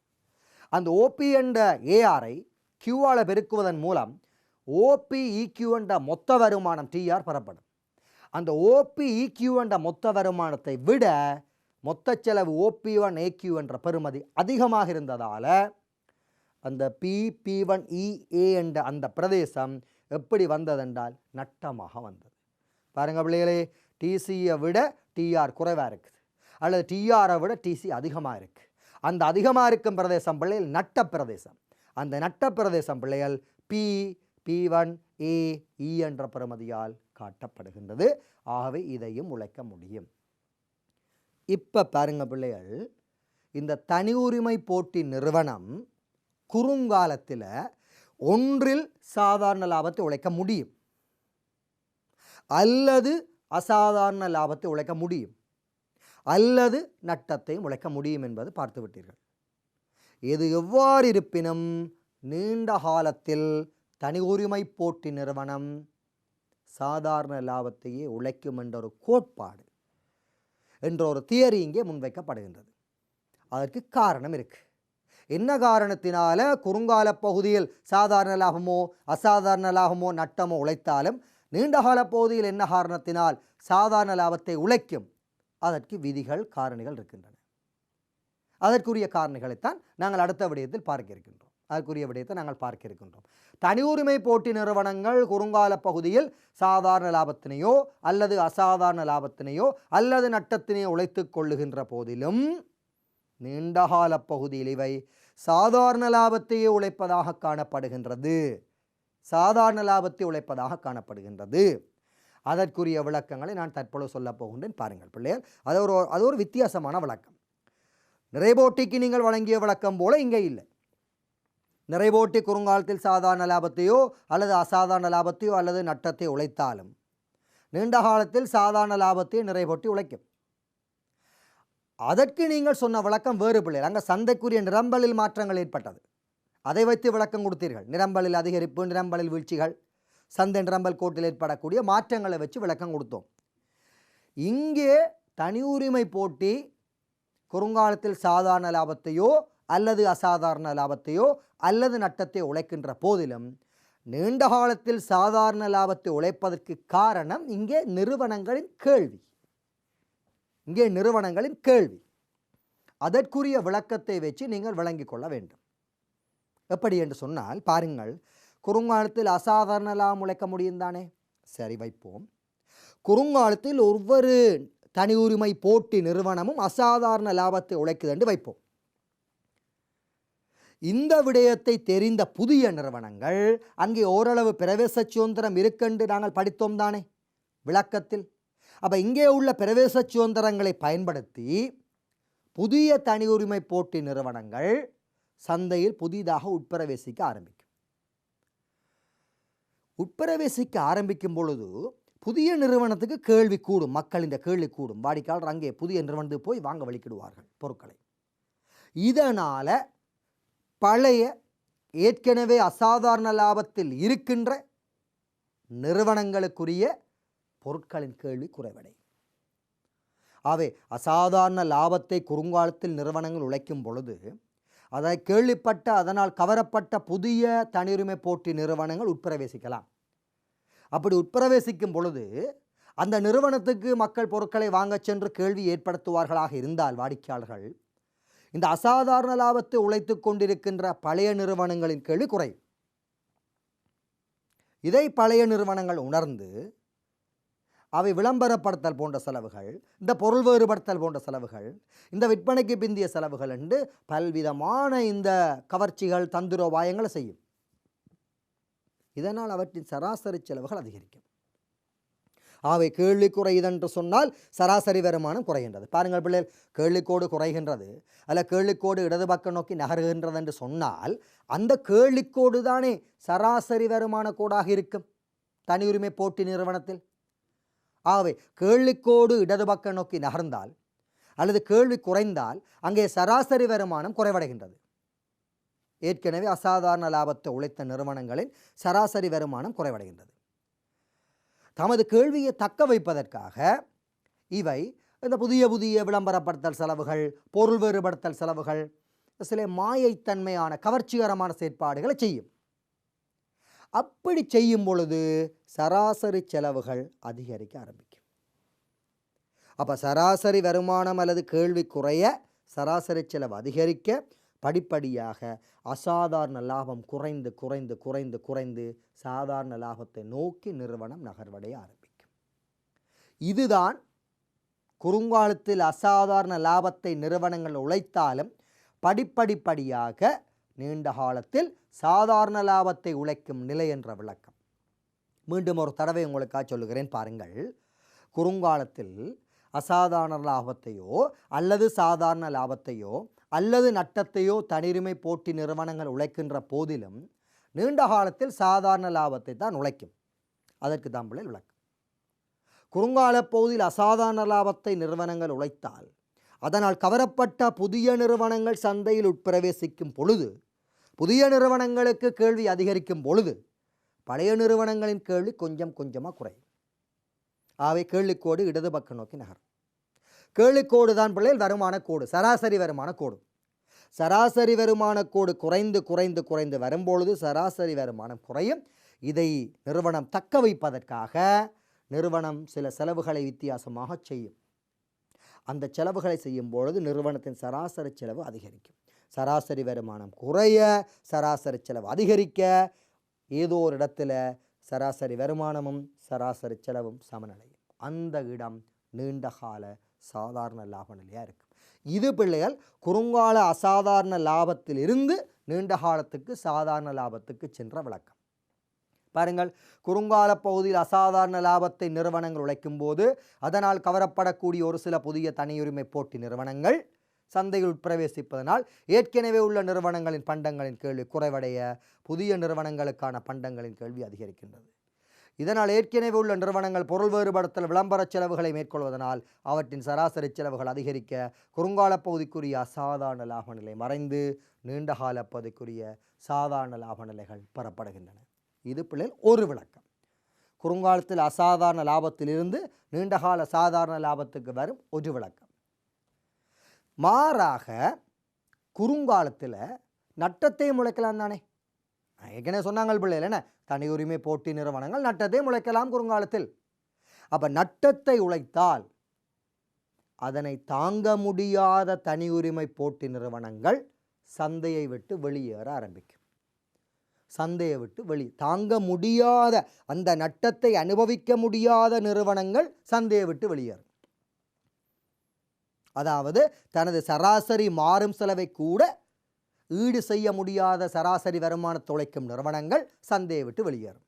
S1: அந்த OP என்ற ARஐ Qவால் பெருக்குவதன் மூலம் OPEQ என்ற மொத்த வருமானம் TR பெறப்படும். அந்த OPEQ என்ற மொத்த வருமானத்தை விட மொத்த செலவு OP1AQ என்ற பெறுமதி அதிகமாக இருந்ததால் அந்த PP1EA என்ற அந்த பிரதேசம் எப்படி வந்ததென்றால் நட்டமாக வந்தது. பாருங்கள் பிள்ளைகளே, TCயை விட TR குறைவாக இருக்குது அல்லது TRஐ விட TC அதிகமாக இருக்குது. அந்த அதிகமாக இருக்கும் பிரதேசம் பிள்ளைகள் நட்ட பிரதேசம். அந்த நட்ட பிரதேசம் பிள்ளைகள் P1AE என்ற பெறுமதியால் காட்டப்படுகின்றது. ஆகவே இதையும் உழைக்க முடியும். இப்போ பாருங்க பிள்ளைகள், இந்த தனி உரிமை போட்டி நிறுவனம் குறுங்காலத்தில் ஒன்றில் சாதாரண லாபத்தை உழைக்க முடியும் அல்லது அசாதாரண லாபத்தை உழைக்க முடியும் அல்லது நட்டத்தையும் உழைக்க முடியும் என்பது பார்த்து விட்டீர்கள். இது எவ்வாறு இருப்பினும் நீண்ட காலத்தில் தனி உரிமை போட்டி நிறுவனம் சாதாரண லாபத்தையே உழைக்கும் என்ற ஒரு கோட்பாடு என்ற ஒரு தியரி இங்கே முன்வைக்கப்படுகின்றது. அதற்கு காரணம் இருக்குது. என்ன காரணத்தினால குறுங்கால பகுதியில் சாதாரண லாபமோ அசாதாரண லாபமோ நட்டமோ உழைத்தாலும் நீண்டகால பகுதியில் என்ன காரணத்தினால் சாதாரண லாபத்தை உழைக்கும்? அதற்கு விதிகள் காரணிகள் இருக்கின்றன. அதற்குரிய காரணிகளைத்தான் நாங்கள் அடுத்த விடயத்தில் பார்க்க இருக்கின்றோம். அதற்குரிய விடயத்தை நாங்கள் பார்க்க இருக்கின்றோம். தனி உரிமை போட்டி நிறுவனங்கள் குறுங்கால பகுதியில் சாதாரண லாபத்தினையோ அல்லது அசாதாரண லாபத்தினையோ அல்லது நட்டத்தினையோ உழைத்து கொள்ளுகின்ற போதிலும் நீண்டகால பகுதியில் இவை சாதாரண லாபத்தையே உழைப்பதாக காணப்படுகின்றது. சாதாரண லாபத்தை உழைப்பதாக காணப்படுகின்றது. அதற்குரிய விளக்கங்களை நான் தற்பொழுது சொல்ல போகின்றேன். பாருங்கள் பிள்ளைகள், அது ஒரு வித்தியாசமான விளக்கம். நிறைபோட்டிக்கு நீங்கள் வழங்கிய விளக்கம் போல இங்கே இல்லை. நிறைபோட்டி குறுங்காலத்தில் சாதாரண லாபத்தையோ அல்லது அசாதாரண லாபத்தையோ அல்லது நட்டத்தை உழைத்தாலும் நீண்ட காலத்தில் சாதாரண லாபத்தையோ நிறைபோட்டி உழைக்கும். அதற்கு நீங்கள் சொன்ன விளக்கம் வேறு பிள்ளைகள். அங்கே சந்தைக்குரிய நிரம்பலில் மாற்றங்கள் ஏற்பட்டது. அதை வைத்து விளக்கம் கொடுத்தீர்கள். நிரம்பலில் அதிகரிப்பு, நிரம்பலில் வீழ்ச்சிகள், சந்தை நிரம்பல் கோட்டில் ஏற்படக்கூடிய மாற்றங்களை வச்சு விளக்கம் கொடுத்தோம். இங்கே தனி உரிமை போட்டி குறுங்காலத்தில் சாதாரண லாபத்தையோ அல்லது அசாதாரண லாபத்தையோ அல்லது நட்டத்தை உழைக்கின்ற போதிலும் நீண்ட காலத்தில் சாதாரண லாபத்தை உழைப்பதற்கு காரணம் இங்கே நிறுவனங்களின் கேள்வி. அதற்குரிய விளக்கத்தை வச்சு நீங்கள் விளங்கிக் கொள்ள வேண்டும். எப்படி என்று சொன்னால் பாருங்கள், குறுங்காலத்தில் அசாதாரண லாபம் உழைக்க முடியும் தானே? சரி, வைப்போம். குறுங்காலத்தில் ஒவ்வொரு தனி உரிமை போட்டி நிறுவனமும் அசாதாரண லாபத்தை உழைக்குது என்று வைப்போம். இந்த விடயத்தை தெரிந்த புதிய நிறுவனங்கள் அங்கே ஓரளவு பிரவேச சுதந்திரம் இருக்கென்று நாங்கள் படித்தோம் தானே விளக்கத்தில். அப்போ இங்கே உள்ள பிரவேச சுதந்திரங்களை பயன்படுத்தி புதிய தனி உரிமை போட்டி நிறுவனங்கள் சந்தையில் புதிதாக உட்பிரவேசிக்க ஆரம்பிக்கும் பொழுது புதிய நிறுவனத்துக்கு கேள்வி கூடும். மக்கள் இந்த கேள்வி கூடும். வாடிக்கையாளர் அங்கே புதிய நிறுவனத்துக்கு போய் வாங்க வலிக்கிடுவார்கள் பொருட்களை. இதனால் பழைய ஏற்கனவே அசாதாரண லாபத்தில் இருக்கின்ற நிறுவனங்களுக்குரிய பொருட்களின் கேள்வி குறைவடை. ஆகவே அசாதாரண லாபத்தை குறுங்காலத்தில் நிறுவனங்கள் உழைக்கும் பொழுது அதை கேள்விப்பட்ட அதனால் கவரப்பட்ட புதிய தனியுரிமை போட்டி நிறுவனங்கள் உட்பிரவேசிக்கலாம். அப்படி உட்பிரவேசிக்கும் பொழுது அந்த நிறுவனத்துக்கு மக்கள் பொருட்களை வாங்க சென்று கேள்வி ஏற்படுத்துவார்களாக இருந்தால் வாடிக்கையாளர்கள், இந்த அசாதாரண லாபத்தை உழைத்து கொண்டிருக்கின்ற பழைய நிறுவனங்களின் கேள்வி குறையும். இதை பழைய நிறுவனங்கள் உணர்ந்து அவை விளம்பரப்படுத்தல் போன்ற செலவுகள், இந்த பொருள் வேறுபடுத்தல் போன்ற செலவுகள், இந்த விற்பனைக்கு பிந்திய செலவுகள் என்று பல்விதமான இந்த கவர்ச்சிகள் தந்திரோபாயங்களை செய்யும். இதனால் அவற்றின் சராசரி செலவுகள் அதிகரிக்கும். ஆகவே கேள்வி குறையுதென்று சொன்னால் சராசரி வருமானம் குறைகின்றது. பாருங்கள் பிள்ளைகள், கேள்விக்கோடு குறைகின்றது அல்ல கேள்விக்கோடு இடது பக்கம் நோக்கி நகர்கின்றது என்று சொன்னால் அந்த கேள்விக்கோடு தானே சராசரி வருமான கோடாக இருக்கும் தனியுரிமை போட்டி நிறுவனத்தில். ஆகவே கேள்விக்கோடு இடது பக்கம் நோக்கி நகர்ந்தால் அல்லது கேள்வி குறைந்தால் அங்கே சராசரி வருமானம் குறைவடைகின்றது. ஏற்கனவே அசாதாரண லாபத்தை உழைத்த நிறுவனங்களின் சராசரி வருமானம் குறைவடைகின்றது. தமது கேள்வியை தக்க வைப்பதற்காக இவை இந்த புதிய புதிய விளம்பரப்படுத்தல் செலவுகள், பொருள் வேறுபடுத்தல் செலவுகள், சில மாயைத்தன்மையான கவர்ச்சிகரமான செயற்பாடுகளை செய்யும். அப்படி செய்யும் பொழுது சராசரி செலவுகள் அதிகரிக்க ஆரம்பிக்கும். அப்போ சராசரி வருமானம் அல்லது கேள்வி குறைய, சராசரி செலவு அதிகரிக்க, படிப்படியாக அசாதாரண லாபம் குறைந்து குறைந்து குறைந்து குறைந்து சாதாரண லாபத்தை நோக்கி நிறுவனம் நகர்வடைய ஆரம்பிக்கும். இதுதான் குறுங்காலத்தில் அசாதாரண லாபத்தை நிறுவனங்கள் உழைத்தாலும் படிப்படிப்படியாக நீண்ட காலத்தில் சாதாரண லாபத்தை உழைக்கும் நிலை என்ற விளக்கம். மீண்டும் ஒரு தடவை உங்களுக்காக சொல்லுகிறேன் பாருங்கள். குறுங்காலத்தில் அசாதாரண லாபத்தையோ அல்லது சாதாரண லாபத்தையோ அல்லது நட்டத்தையோ தனியுரிமை போட்டி நிறுவனங்கள் உழைக்கின்ற போதிலும் நீண்ட காலத்தில் சாதாரண லாபத்தை தான் உழைக்கும். அதற்கு தான் பிள்ளை விளக்கம். குறுங்கால பகுதியில் அசாதாரண லாபத்தை நிறுவனங்கள் உழைத்தால் அதனால் கவரப்பட்ட புதிய நிறுவனங்கள் சந்தையில் உட்பிரவேசிக்கும் பொழுது, புதிய நிறுவனங்களுக்கு கேள்வி அதிகரிக்கும் பொழுது பழைய நிறுவனங்களின் கேள்வி கொஞ்சம் கொஞ்சமாக குறையும். ஆகவே கேள்விக்கோடு இடது பக்கம் நோக்கி நகரும். கேள்விக்கோடு தான் பிள்ளைகள் வருமான கோடு, சராசரி வருமான கோடு. சராசரி வருமான கோடு குறைந்து குறைந்து குறைந்து வரும்பொழுது சராசரி வருமானம் குறையும். இதை நிறுவனம் தக்க வைப்பதற்காக நிறுவனம் சில செலவுகளை வித்தியாசமாக செய்யும். அந்த செலவுகளை செய்யும் பொழுது நிறுவனத்தின் சராசரி செலவு அதிகரிக்கும். சராசரி வருமானம் குறைய, சராசரி செலவு அதிகரிக்க, ஏதோ ஒரு இடத்துல சராசரி வருமானமும் சராசரி செலவும் சமநிலையும். அந்த இடம் நீண்ட கால சாதாரண லாப நிலையாக இருக்கும். இது பிள்ளைகள் குறுங்கால அசாதாரண லாபத்தில் இருந்து நீண்ட காலத்துக்கு சாதாரண லாபத்துக்கு சென்ற விளக்கம். பாருங்கள், குறுங்கால பகுதியில் அசாதாரண லாபத்தை நிறுவனங்கள் உழைக்கும் போது அதனால் கவரப்படக்கூடிய ஒரு சில புதிய தனியுரிமை போட்டி நிறுவனங்கள் சந்தையில் உட்பிரவேசிப்பதனால் ஏற்கனவே உள்ள நிறுவனங்களின் பண்டங்களின் கேள்வி குறைவடைய, புதிய நிறுவனங்களுக்கான பண்டங்களின் கேள்வி அதிகரிக்கின்றது. இதனால் ஏற்கனவே உள்ள நிறுவனங்கள் பொருள் வேறுபடுத்தல் விளம்பர செலவுகளை மேற்கொள்வதனால் அவற்றின் சராசரி செலவுகள் அதிகரிக்க, குறுங்கால பகுதிக்குரிய அசாதாரண லாப நிலை மறைந்து நீண்டகால பகுதிக்குரிய சாதாரண லாப நிலைகள் பெறப்படுகின்றன. இது பிள்ளைகள் ஒரு விளக்கம். குறுங்காலத்தில் அசாதாரண லாபத்திலிருந்து நீண்டகால சாதாரண லாபத்துக்கு வரும் ஒரு விளக்கம். மாறாக குறுங்காலத்தில் நட்டத்தையும் முளைக்கலாம் தானே. ஏற்கனவே சொன்னாங்கள் பிள்ளைகள், என்ன தனியுரிமை போட்டி நிறுவனங்கள் நட்டத்தை முளைக்கலாம் குறுங்காலத்தில். அப்போ நட்டத்தை உழைத்தால் அதனை தாங்க முடியாத தனியுரிமை போட்டி நிறுவனங்கள் சந்தையை விட்டு வெளியேற ஆரம்பிக்கும். சந்தையை விட்டு தாங்க முடியாத அந்த நட்டத்தை அனுபவிக்க முடியாத நிறுவனங்கள் சந்தையை விட்டு வெளியேறும். அதாவது தனது சராசரி மாறும் செலவை கூட ஈடு செய்ய முடியாத சராசரி வருமானத்தை உழைக்கும் நிறுவனங்கள் சந்தையை விட்டு வெளியேறும்.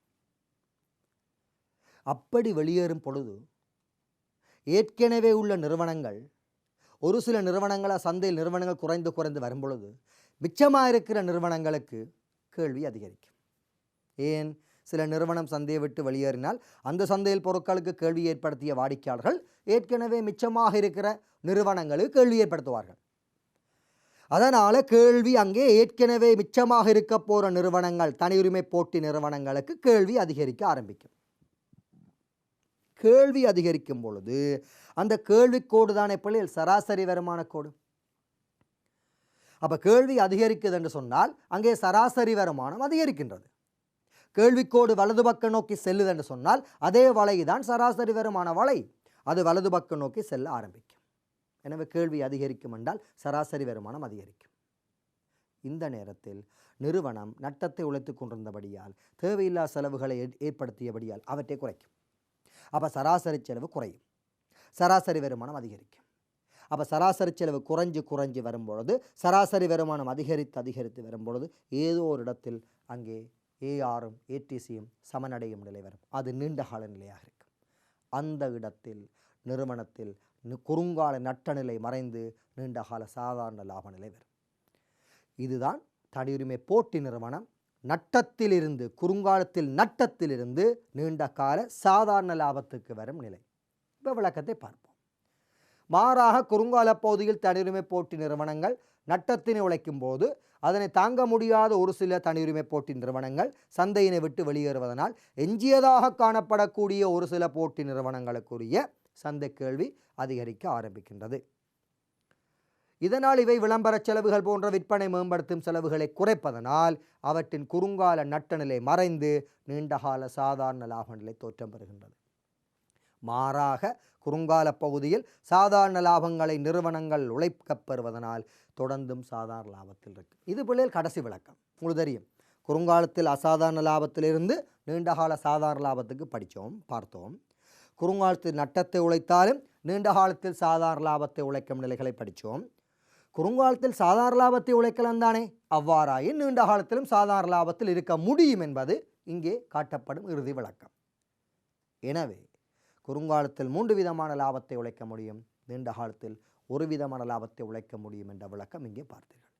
S1: அப்படி வெளியேறும் பொழுது ஏற்கனவே உள்ள நிறுவனங்கள், ஒரு சில நிறுவனங்கள சந்தையில் நிறுவனங்கள் குறைந்து குறைந்து வரும் பொழுது மிச்சமாக இருக்கிற நிறுவனங்களுக்கு கேள்வி அதிகரிக்கும். ஏன்? சில நிறுவனம் சந்தையை விட்டு வெளியேறினால் அந்த சந்தையில் பொருட்களுக்கு கேள்வி ஏற்படுத்திய வாடிக்கையாளர்கள் ஏற்கனவே மிச்சமாக இருக்கிற நிறுவனங்களுக்கு கேள்வி ஏற்படுத்துவார்கள். அதனால் கேள்வி அங்கே ஏற்கனவே மிச்சமாக இருக்க போகிற நிறுவனங்கள், தனியுரிமை போட்டி நிறுவனங்களுக்கு கேள்வி அதிகரிக்க ஆரம்பிக்கும். கேள்வி அதிகரிக்கும் பொழுது அந்த கேள்விக்கோடு தானே பிள்ளைகள் சராசரி வருமான கோடு. அப்போ கேள்வி அதிகரிக்குது என்று சொன்னால் அங்கே சராசரி வருமானம் அதிகரிக்கின்றது. கேள்விக்கோடு வலது பக்கம் நோக்கி செல்லுது என்று சொன்னால் அதே வலை தான் சராசரி வருமான வலை, அது வலது பக்கம் நோக்கி செல்ல ஆரம்பிக்கும். எனவே கேள்வி அதிகரிக்கும் என்றால் சராசரி வருமானம் அதிகரிக்கும். இந்த நேரத்தில் நிறுவனம் நட்டத்தை உழைத்து கொண்டிருந்தபடியால், தேவையில்லா செலவுகளை ஏற்படுத்தியபடியால் அவற்றை குறைக்கும். அப்போ சராசரி செலவு குறையும், சராசரி வருமானம் அதிகரிக்கும். அப்போ சராசரி செலவு குறைஞ்சு வரும்பொழுது சராசரி வருமானம் அதிகரித்து வரும்பொழுது ஏதோ ஒரு இடத்தில் அங்கே ஏஆரும் ஏடிசியும் சமனடையும் நிலை வரும். அது நீண்ட கால நிலையாக இருக்கும். அந்த இடத்தில் நிறுவனத்தில் குறுங்கால நட்ட நிலை மறைந்து நீண்டகால சாதாரண லாப நிலை வரும். இதுதான் தனியுரிமை போட்டி நிறுவனம் நட்டத்திலிருந்து, குறுங்காலத்தில் நட்டத்திலிருந்து நீண்ட கால சாதாரண லாபத்துக்கு வரும் நிலை. இப்போ விளக்கத்தை பார்ப்போம். மாறாக குறுங்கால பகுதியில் தனியுரிமை போட்டி நிறுவனங்கள் நட்டத்தினை உழைக்கும் போது அதனை தாங்க முடியாத ஒரு சில தனியுரிமை போட்டி நிறுவனங்கள் சந்தையினை விட்டு வெளியேறுவதனால் எஞ்சியதாக காணப்படக்கூடிய ஒரு சில போட்டி நிறுவனங்களுக்குரிய சந்தை கேள்வி அதிகரிக்க ஆரம்பிக்கின்றது. இதனால் இவை விளம்பர செலவுகள் போன்ற விற்பனை மேம்படுத்தும் செலவுகளை குறைப்பதனால் அவற்றின் குறுங்கால நட்ட நிலை மறைந்து நீண்டகால சாதாரண லாப நிலை தோற்றம் பெறுகின்றது. மாறாக குறுங்கால பகுதியில் சாதாரண லாபங்களை நிறுவனங்கள் உழைக்கப் பெறுவதனால் தொடர்ந்தும் சாதாரண லாபத்தில் இருக்கு. இது பிள்ளைகள் கடைசி விளக்கம். உங்களுக்கு தெரியும், குறுங்காலத்தில் அசாதாரண லாபத்திலிருந்து நீண்டகால சாதாரண லாபத்துக்கு பார்த்தோம். குறுங்காலத்தில் நட்டத்தை உழைத்தாலும் நீண்ட காலத்தில் சாதாரண லாபத்தை உழைக்கும் நிலைகளை படித்தோம். குறுங்காலத்தில் சாதாரண லாபத்தை உழைக்கலாம் தானே, அவ்வாறாயின் நீண்ட காலத்திலும் சாதாரண லாபத்தில் இருக்க முடியும் என்பது இங்கே காட்டப்படும் இறுதி விளக்கம். எனவே குறுங்காலத்தில் 3 விதமான லாபத்தை உழைக்க முடியும், நீண்ட காலத்தில் 1 விதமான லாபத்தை உழைக்க முடியும் என்ற விளக்கம் இங்கே பார்த்தீர்கள்.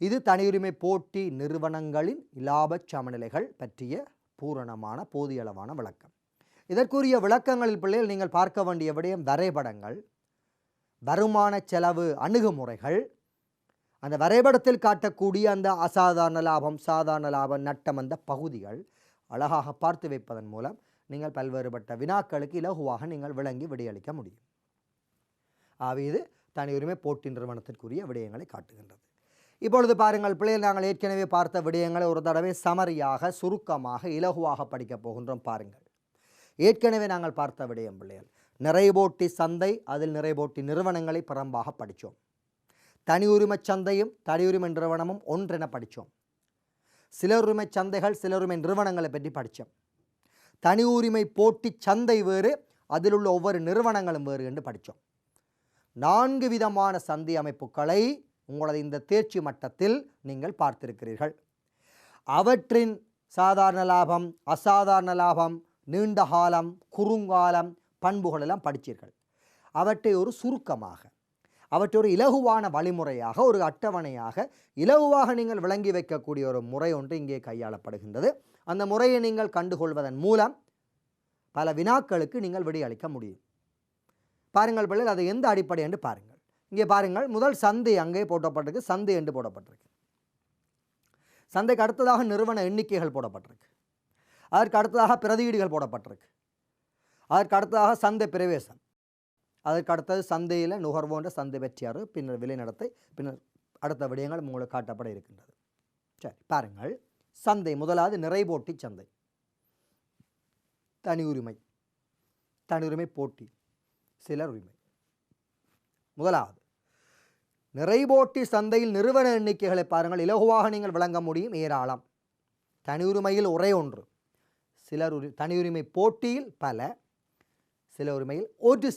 S1: இது தனியுரிமை போட்டி நிறுவனங்களின் இலாப சமநிலைகள் பற்றிய பூரணமான போதியளவான விளக்கம். இதற்குரிய விளக்கங்களில் பிள்ளைகள் நீங்கள் பார்க்க வேண்டிய விடயம் வரைபடங்கள், வருமான செலவு அணுகுமுறைகள், அந்த வரைபடத்தில் காட்டக்கூடிய அந்த அசாதாரண லாபம், சாதாரண லாபம், நட்டம், அந்த பகுதிகள் அழகாக பார்த்து வைப்பதன் மூலம் நீங்கள் பல்வேறுபட்ட வினாக்களுக்கு இலகுவாக நீங்கள் விளங்கி விடையளிக்க முடியும். இது தனியுரிமை போட்டி நிறுவனத்திற்குரிய விடயங்களை காட்டுகின்றது. இப்பொழுது பாருங்கள் பிள்ளைகள், நாங்கள் ஏற்கனவே பார்த்த விடயங்களை ஒரு தடவை சமரியாக சுருக்கமாக இலகுவாக படிக்கப் போகின்றோம். பாருங்கள், ஏற்கனவே நாங்கள் பார்த்த விடயம் பிள்ளைகள், நிறைபோட்டி சந்தை, அதில் நிறைபோட்டி நிறுவனங்களை பரம்பாக படித்தோம். தனியுரிமை சந்தையும் தனியுரிமை நிறுவனமும் ஒன்றென படித்தோம். சிலருரிமை சந்தைகள், சிலருரிமை நிறுவனங்களை பற்றி படித்தோம். தனியுரிமை போட்டி சந்தை வேறு, அதில் உள்ள ஒவ்வொரு நிறுவனங்களும் வேறு என்று படித்தோம். 4 விதமான சந்தை அமைப்புகளை உங்களது இந்த தேர்ச்சி மட்டத்தில் நீங்கள் பார்த்திருக்கிறீர்கள். அவற்றின் சாதாரண லாபம், அசாதாரண லாபம், நீண்ட காலம், குறுங்காலம், பண்புகள் எல்லாம் படித்தீர்கள். அவற்றை ஒரு சுருக்கமாக, அவற்றை ஒரு இலகுவான வழிமுறையாக, ஒரு அட்டவணையாக இலகுவாக நீங்கள் விளங்கி வைக்கக்கூடிய ஒரு முறை ஒன்று இங்கே கையாளப்படுகின்றது. அந்த முறையை நீங்கள் கண்டுகொள்வதன் மூலம் பல வினாக்களுக்கு நீங்கள் விடையளிக்க முடியும். பாருங்கள் பிள்ளைகள், அது எந்த அடிப்படை என்று பாருங்கள். இங்கே பாருங்கள், முதல் சந்தை அங்கே போடப்பட்டிருக்கு, சந்தை என்று போடப்பட்டிருக்கு. சந்தைக்கு அடுத்ததாக நிறுவன எண்ணிக்கைகள் போடப்பட்டிருக்கு. அதற்கு அடுத்ததாக பிரதியீடுகள் போடப்பட்டிருக்கு. அதற்கு அடுத்ததாக சந்தை பிரவேசம், அதற்கு அடுத்தது சந்தையில் நுகர்வோன்ற சந்தை வெற்றியாறு, பின்னர் விலை நடத்தை, பின்னர் அடுத்த விடயங்கள் உங்களுக்கு காட்டப்பட இருக்கின்றது. சரி, பாருங்கள், சந்தை முதலாவது நிறைபோட்டி சந்தை, தனியுரிமை, தனியுரிமை போட்டி, சிலர் உரிமை. முதலாவது நிறைபோட்டி சந்தையில் நிறுவன எண்ணிக்கைகளை பாருங்கள், இலகுவாக நீங்கள் விளங்க முடியும், ஏராளம். தனியுரிமையில் ஒரே ஒன்று, தனியுரிமை போட்டியில் பல, சில உரிமையில் ஒரு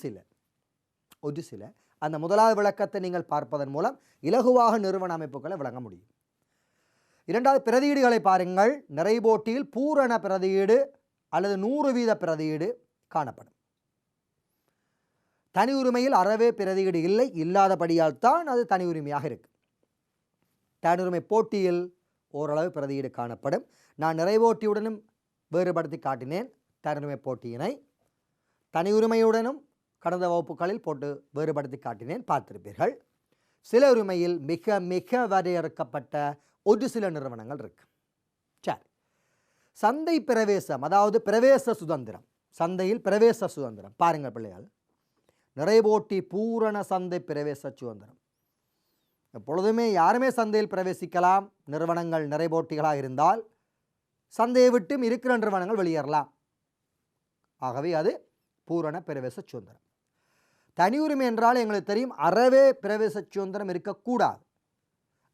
S1: சில. அந்த முதலாவது விளக்கத்தை நீங்கள் பார்ப்பதன் மூலம் இலகுவாக நிறுவன அமைப்புகளை விளங்க முடியும். இரண்டாவது பிரதியீடுகளை பாருங்கள். நிறைபோட்டியில் பூரண பிரதியீடு அல்லது 100% பிரதியீடு காணப்படும். தனி உரிமையில் அறவே பிரதியீடு இல்லை, இல்லாதபடியால் தான் அது தனி உரிமையாக இருக்கு. தனியுரிமை போட்டியில் ஓரளவு பிரதியீடு காணப்படும். நான் நிறைபோட்டியுடனும் வேறுபடுத்தி காட்டினேன் தனியுரிமை போட்டியினை, தனியுரிமையுடனும் கடந்த வகுப்புகளில் போட்டு வேறுபடுத்தி காட்டினேன், பார்த்திருப்பீர்கள். சில உரிமையில் மிக மிக வரையறுக்கப்பட்ட ஒரு சில நிறுவனங்கள் இருக்கு. சரி, சந்தை பிரவேசம், அதாவது பிரவேச சுதந்திரம், சந்தையில் பிரவேச சுதந்திரம் பாருங்கள் பிள்ளைகள். நிறைபோட்டி பூரண சந்தை பிரவேச சுதந்திரம். எப்பொழுதுமே யாருமே சந்தையில் பிரவேசிக்கலாம். நிறுவனங்கள் நிறைபோட்டிகளாக இருந்தால் சந்தையை விட்டும் இருக்கிற நிறுவனங்கள் வெளியேறலாம். ஆகவே அது பூரண பிரவேச சுதந்திரம். தனி உரிமை என்றால் எங்களுக்கு தெரியும், அறவே பிரவேச சுதந்திரம் இருக்கக்கூடாது.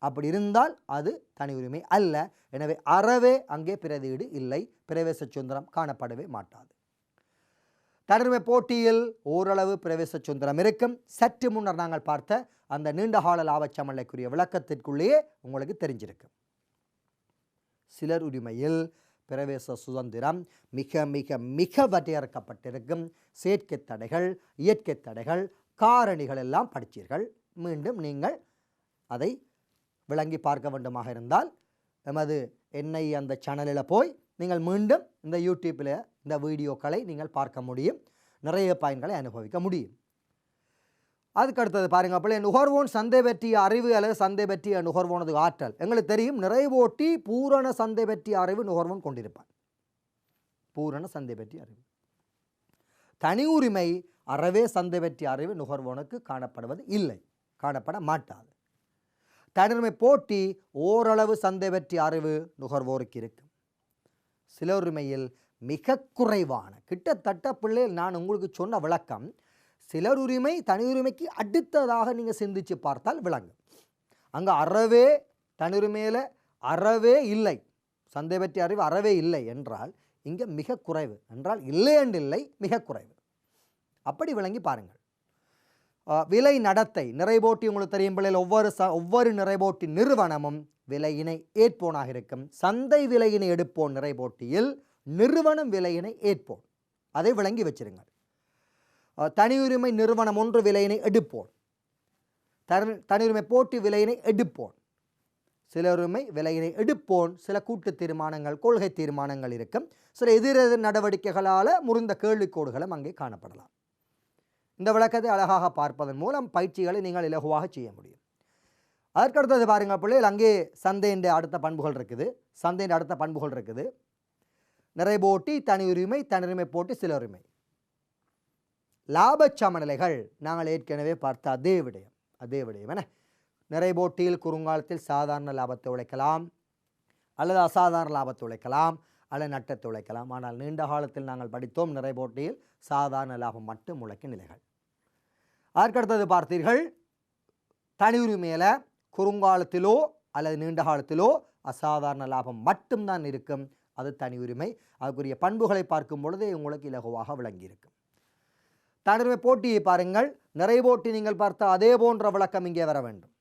S1: அப்படி இருந்தால் அது தனி உரிமை அல்ல. எனவே அறவே அங்கே பிரதியீடு இல்லை, பிரவேச சுதந்திரம் காணப்படவே மாட்டாது. தனியுரிமை போட்டியில் ஓரளவு பிரவேச சுதந்திரம் இருக்கும். சற்று முன்னர் நாங்கள் பார்த்த அந்த நீண்டகால லாபச்சமநிலைக்குரிய விளக்கத்திற்குள்ளேயே உங்களுக்கு தெரிஞ்சிருக்கும். சிலர் உரிமையில் பிரவேச சுதந்திரம் மிக மிக மிக வரையறுக்கப்பட்டிருக்கும். செயற்கை தடைகள், இயற்கை தடைகள், காரணிகள் எல்லாம் படித்தீர்கள். மீண்டும் நீங்கள் அதை விளங்கி பார்க்க வேண்டுமாக இருந்தால் எமது என்னை அந்த சேனலில் போய் நீங்கள் மீண்டும் இந்த யூடியூப்பில் இந்த வீடியோக்களை நீங்கள் பார்க்க முடியும். நிறைய பயன்களை அனுபவிக்க முடியும். அதுக்கு அடுத்தது பாருங்கள் அப்போ நுகர்வோன் சந்தை பற்றிய அறிவு அல்லது சந்தை பற்றிய நுகர்வோனது ஆற்றல். எங்களுக்கு தெரியும், நிறைவோட்டி பூரண சந்தை பற்றிய அறிவு நுகர்வோன் கொண்டிருப்பான். பூரண சந்தை பற்றிய அறிவு. தனி உரிமை அறவே சந்தை பற்றிய அறிவு நுகர்வோனுக்கு காணப்படுவது இல்லை, காணப்பட மாட்டாது. தனியுரிமை போட்டி ஓரளவு சந்தை பற்றிய அறிவு நுகர்வோருக்கு இருக்கும். சில உரிமையில் மிக குறைவான, கிட்டத்தட்ட பிள்ளைகள் நான் உங்களுக்கு சொன்ன விளக்கம் சிலர் உரிமை தனியுரிமைக்கு அடுத்ததாக நீங்கள் சிந்திச்சு பார்த்தால் விளங்கும். அங்கே அறவே தனியுரிமையில் அறவே இல்லை, சந்தை பற்றிய அறிவு அறவே இல்லை என்றால் இங்கே மிக குறைவு என்றால் இல்லை என்று இல்லை, மிக குறைவு. அப்படி விளங்கி பாருங்கள். விலை நடத்தை நிறைபோட்டி உங்களுக்கு தெரியும் பிள்ளைகள், ஒவ்வொரு நிறைபோட்டி நிறுவனமும் விலையினை ஏற்போனாக இருக்கும். சந்தை விலையினை எடுப்போன் நிறைபோட்டியில் நிறுவனம் விலையினை ஏற்போன், அதை விளங்கி வச்சிருங்கள். தனியுரிமை நிறுவனம் ஒன்று விலையினை எடுப்போன், தனியுரிமை போட்டி விலையினை எடுப்போன். சில உரிமை விலையினை எடுப்போன், சில கூட்டு தீர்மானங்கள், கொள்கை தீர்மானங்கள் இருக்கும். சில எதிரெதிர் நடவடிக்கைகளால் முறிந்த கேள்விக்கோடுகளும் அங்கே காணப்படலாம். இந்த விளக்கத்தை அழகாக பார்ப்பதன் மூலம் பயிற்சிகளை நீங்கள் இலகுவாக செய்ய முடியும். அதற்கடுத்தது பாருங்கள் பிள்ளைகள், அங்கே சந்தையின் அடுத்த பண்புகள் இருக்குது. சந்தையின் அடுத்த பண்புகள் இருக்குது. நிறைபோட்டி, தனியுரிமை, தனியுரிமை போட்டி, சில உரிமை. லாப சமநிலைகள் நாங்கள் ஏற்கனவே பார்த்த அதே விடயம் என நிறைபோட்டியில் குறுங்காலத்தில் சாதாரண லாபத்தை உழைக்கலாம், அல்லது அசாதாரண லாபத்தை உழைக்கலாம், அல்லது நட்டத்தை உழைக்கலாம். ஆனால் நீண்ட காலத்தில் நாங்கள் படித்தோம் நிறைபோட்டியில் சாதாரண லாபம் மட்டும் உழைக்கும் நிலைகள். அதற்கடுத்தது பார்த்தீர்கள், தனியுரிமையில் குறுங்காலத்திலோ அல்லது நீண்ட காலத்திலோ அசாதாரண லாபம் மட்டும்தான் இருக்கும், அது தனியுரிமை. அதுக்குரிய பண்புகளை பார்க்கும் பொழுது உங்களுக்கு இலகுவாக விளங்கியிருக்கும். தனியுரிமை போட்டியை பாருங்கள், நிறைபோட்டி நீங்கள் பார்த்த அதே போன்ற விளக்கம் இங்கே வர வேண்டும்.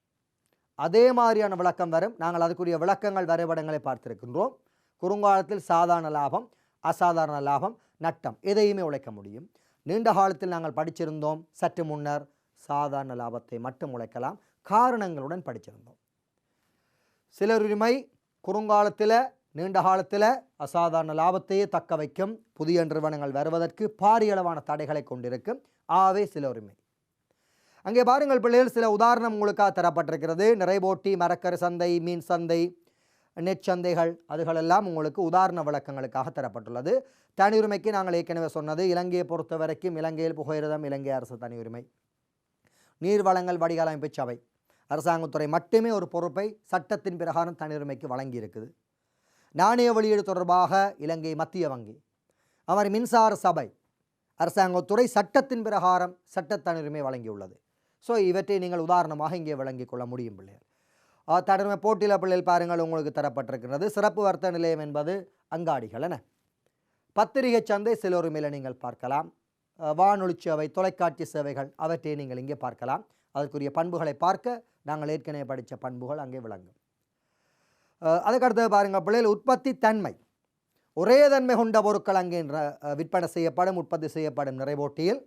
S1: அதே மாதிரியான விளக்கம் வரும். நாங்கள் அதுக்குரிய விளக்கங்கள் வரைபடங்களை பார்த்திருக்கின்றோம். குறுங்காலத்தில் சாதாரண லாபம், அசாதாரண லாபம், நட்டம் எதையுமே உழைக்க முடியும். நீண்ட காலத்தில் நாங்கள் படிச்சிருந்தோம் சற்று முன்னர் சாதாரண லாபத்தை மட்டும் உழைக்கலாம், காரணங்களுடன் படிச்சிருந்தோம். சிலர் உரிமை குறுங்காலத்தில் நீண்ட காலத்தில் அசாதாரண லாபத்தையே தக்க வைக்கும், புதிய நிறுவனங்கள் வருவதற்கு பாரியளவான தடைகளை கொண்டிருக்கும். ஆவே சில உரிமை. அங்கே பாருங்கள் பிள்ளைகள், சில உதாரணம் உங்களுக்காக தரப்பட்டிருக்கிறது. நிறைபோட்டி, மரக்கரு சந்தை, மீன் சந்தை, நெட் சந்தைகள், அதுகளெல்லாம் உங்களுக்கு உதாரண விளக்கங்களுக்காக தரப்பட்டுள்ளது. தனியுரிமைக்கு நாங்கள் ஏற்கனவே சொன்னது, இலங்கையை பொறுத்த வரைக்கும் இலங்கையில் புகையிரதம் இலங்கை அரசு தனியுரிமை. நீர்வளங்கள் வடிகாலமைப்பு சபை அரசாங்கத்துறை மட்டுமே ஒரு பொறுப்பை சட்டத்தின் பிரகாரம் தனியுரிமைக்கு வழங்கி இருக்குது. நாணய வெளியீடு தொடர்பாக இலங்கை மத்திய வங்கி, அவர் மின்சார சபை அரசாங்கத்துறை சட்டத்தின் பிரகாரம் சட்ட தனியுரிமை வழங்கியுள்ளது. ஸோ இவற்றை நீங்கள் உதாரணமாக இங்கே விளங்கிக் கொள்ள முடியும் பிள்ளைகள். தனியுரிமை போட்டியில் பிள்ளைகள் பாருங்கள் உங்களுக்கு தரப்பட்டிருக்கிறது. சிறப்பு வர்த்தக நிலையம் என்பது அங்காடிகள் என. பத்திரிகை சந்தை சில உரிமையில் நீங்கள் பார்க்கலாம். வானொலி சேவை, தொலைக்காட்சி சேவைகள் அவற்றை நீங்கள் இங்கே பார்க்கலாம். அதற்குரிய பண்புகளை பார்க்க நாங்கள் ஏற்கனவே படித்த பண்புகள் அங்கே விளங்கும். அதுக்கடுத்தது பாருங்கள் பிள்ளைகள், உற்பத்தி தன்மை, ஒரே தன்மை கொண்ட பொருட்கள் அங்கே விற்பனை செய்யப்படும், உற்பத்தி செய்யப்படும் நிறைபோட்டியில்.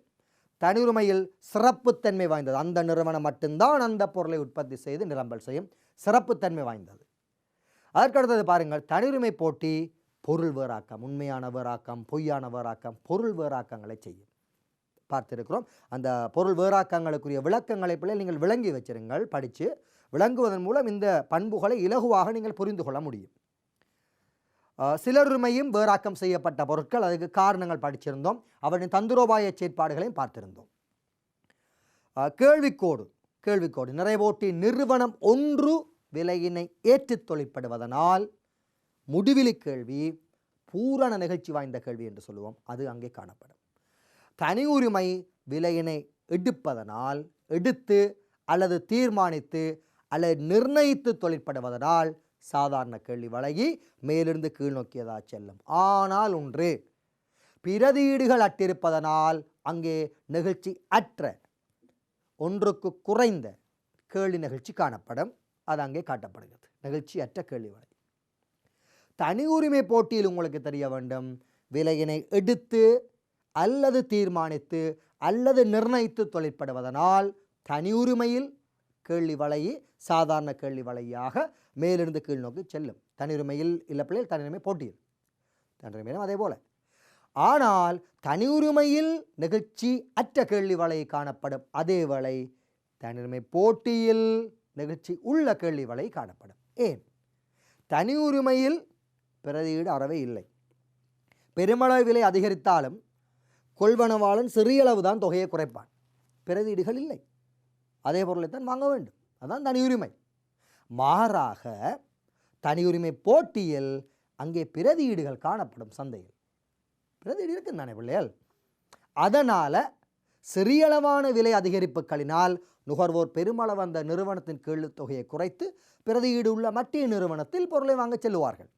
S1: தனியுரிமையில் சிறப்புத்தன்மை வாய்ந்தது, அந்த நிறுவனம் மட்டும்தான் அந்த பொருளை உற்பத்தி செய்து நிரம்பல் செய்யும், சிறப்புத்தன்மை வாய்ந்தது. அதற்கடுத்தது பாருங்கள், தனியுரிமை போட்டி பொருள் வேறாக்கம், உண்மையான வேறாக்கம், பொய்யான வேறாக்கம், பொருள் வேறாக்கங்களை செய்யும். பார்த்திருக்கிறோம். அந்த பொருள் வேறாக்கங்களுக்குரிய விளக்கங்களை பிள்ளை நீங்கள் விளங்கி வச்சிருங்கள். படித்து விளங்குவதன் மூலம் இந்த பண்புகளை இலகுவாக நீங்கள் புரிந்து கொள்ள முடியும். சிலருமையும் வேறாக்கம் செய்யப்பட்ட பொருட்கள், அதுக்கு காரணங்கள் படிச்சிருந்தோம். அவரின் தந்திரோபாய செயற்பாடுகளையும் பார்த்திருந்தோம். கேள்விக்கோடு நிறைவோட்டி நிறுவனம் ஒன்று விலையினை ஏற்றுத் தொழிற்படுவதனால் முடிவிலி கேள்வி பூரண நிகழ்ச்சி வாய்ந்த கேள்வி என்று சொல்லுவோம். அது அங்கே காணப்படும். தனி உரிமை விலையினை எடுப்பதனால், எடுத்து அல்லது தீர்மானித்து அல்லது நிர்ணயித்து தொழிற்படுவதனால் சாதாரண கேள்வி வழங்கி மேலிருந்து கீழ் நோக்கியதாக செல்லும். ஆனால் ஒன்று பிரதியீடுகள் அற்றிருப்பதனால் அங்கே நிகழ்ச்சி அற்ற, ஒன்றுக்கு குறைந்த கேள்வி நிகழ்ச்சி காணப்படும். அது அங்கே காட்டப்படுகிறது. நிகழ்ச்சி அற்ற கேள்வி வழங்கி. தனி உரிமை போட்டியில் உங்களுக்கு தெரிய வேண்டும், விலையினை எடுத்து அல்லது தீர்மானித்து அல்லது நிர்ணயித்து தொழிற்படுவதனால் தனி உரிமையில் கேள்வி வழங்கி சாதாரண கேள்வி வழங்கியாக மேலிருந்து கீழ் நோக்கி செல்லும். தனியுரிமையில் இல்லை பிள்ளைகள், தனியுரிமை போட்டியில், தனியுரிமையிலும் அதே போல. ஆனால் தனி உரிமையில் நிகழ்ச்சி அற்ற கேள்வி வழங்கி காணப்படும். அதே வேளை தனியுரிமை போட்டியில் நிகழ்ச்சி உள்ள கேள்வி வழங்கி காணப்படும். ஏன்? தனி உரிமையில் பிரதியீடு அறவே இல்லை. பெருமளவு விலை அதிகரித்தாலும் கொள்வனவாளன் சிறியளவு தான் தொகையை குறைப்பான். பிரதியீடுகள் இல்லை, அதே பொருளைத்தான் வாங்க வேண்டும். அதுதான் தனி உரிமை. மாறாக தனியுரிமை போட்டியில் அங்கே பிரதியீடுகள் காணப்படும். சந்தையில் பிரதியீடு இருக்குன்னு தானே பிள்ளைகள். அதனால் சிறியளவான விலை அதிகரிப்புகளினால் நுகர்வோர் பெருமளவு அந்த நிறுவனத்தின் கீழ் தொகையை குறைத்து பிரதியீடு உள்ள மற்ற நிறுவனத்தில் பொருளை வாங்க செல்லுவார்கள்.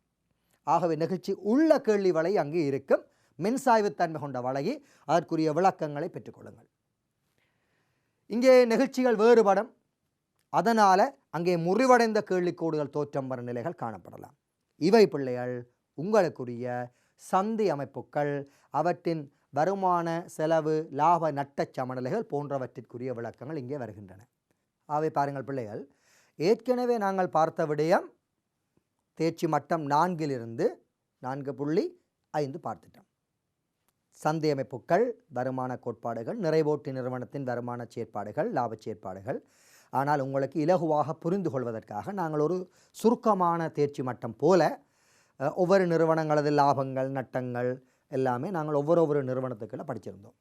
S1: ஆகவே நிகழ்ச்சி உள்ள கேள்வி வலை அங்கே இருக்கும். மின்சாய்வுத்தன்மை கொண்ட வலையை அதற்குரிய விளக்கங்களை பெற்றுக்கொள்ளுங்கள். இங்கே நிகழ்ச்சிகள் வேறுபடும். அதனால் அங்கே முறிவடைந்த கேள்விக்கோடுகள் தோற்றம் வரும் நிலைகள் காணப்படலாம். இவை பிள்ளைகள் உங்களுக்குரிய சந்தி அமைப்புகள், அவற்றின் வருமான செலவு லாப நட்ட சமநிலைகள் போன்றவற்றிற்குரிய விளக்கங்கள் இங்கே வருகின்றன. அவை பாருங்கள் பிள்ளைகள், ஏற்கனவே நாங்கள் பார்த்த விடயம் தேர்ச்சி மட்டம் 4 4.5 பார்த்துட்டோம். சந்தி அமைப்புகள், வருமான கோட்பாடுகள், நிறைவோட்டி நிறுவனத்தின் வருமான செயற்பாடுகள், லாப செயற்பாடுகள். ஆனால் உங்களுக்கு இலகுவாக புரிந்து கொள்வதற்காக நாங்கள் ஒரு சுருக்கமான தேர்ச்சி மட்டம் போல ஒவ்வொரு நிறுவனங்களது லாபங்கள் நட்டங்கள் எல்லாமே நாங்கள் ஒவ்வொரு நிறுவனத்துக்குள்ள படிச்சிருந்தோம்.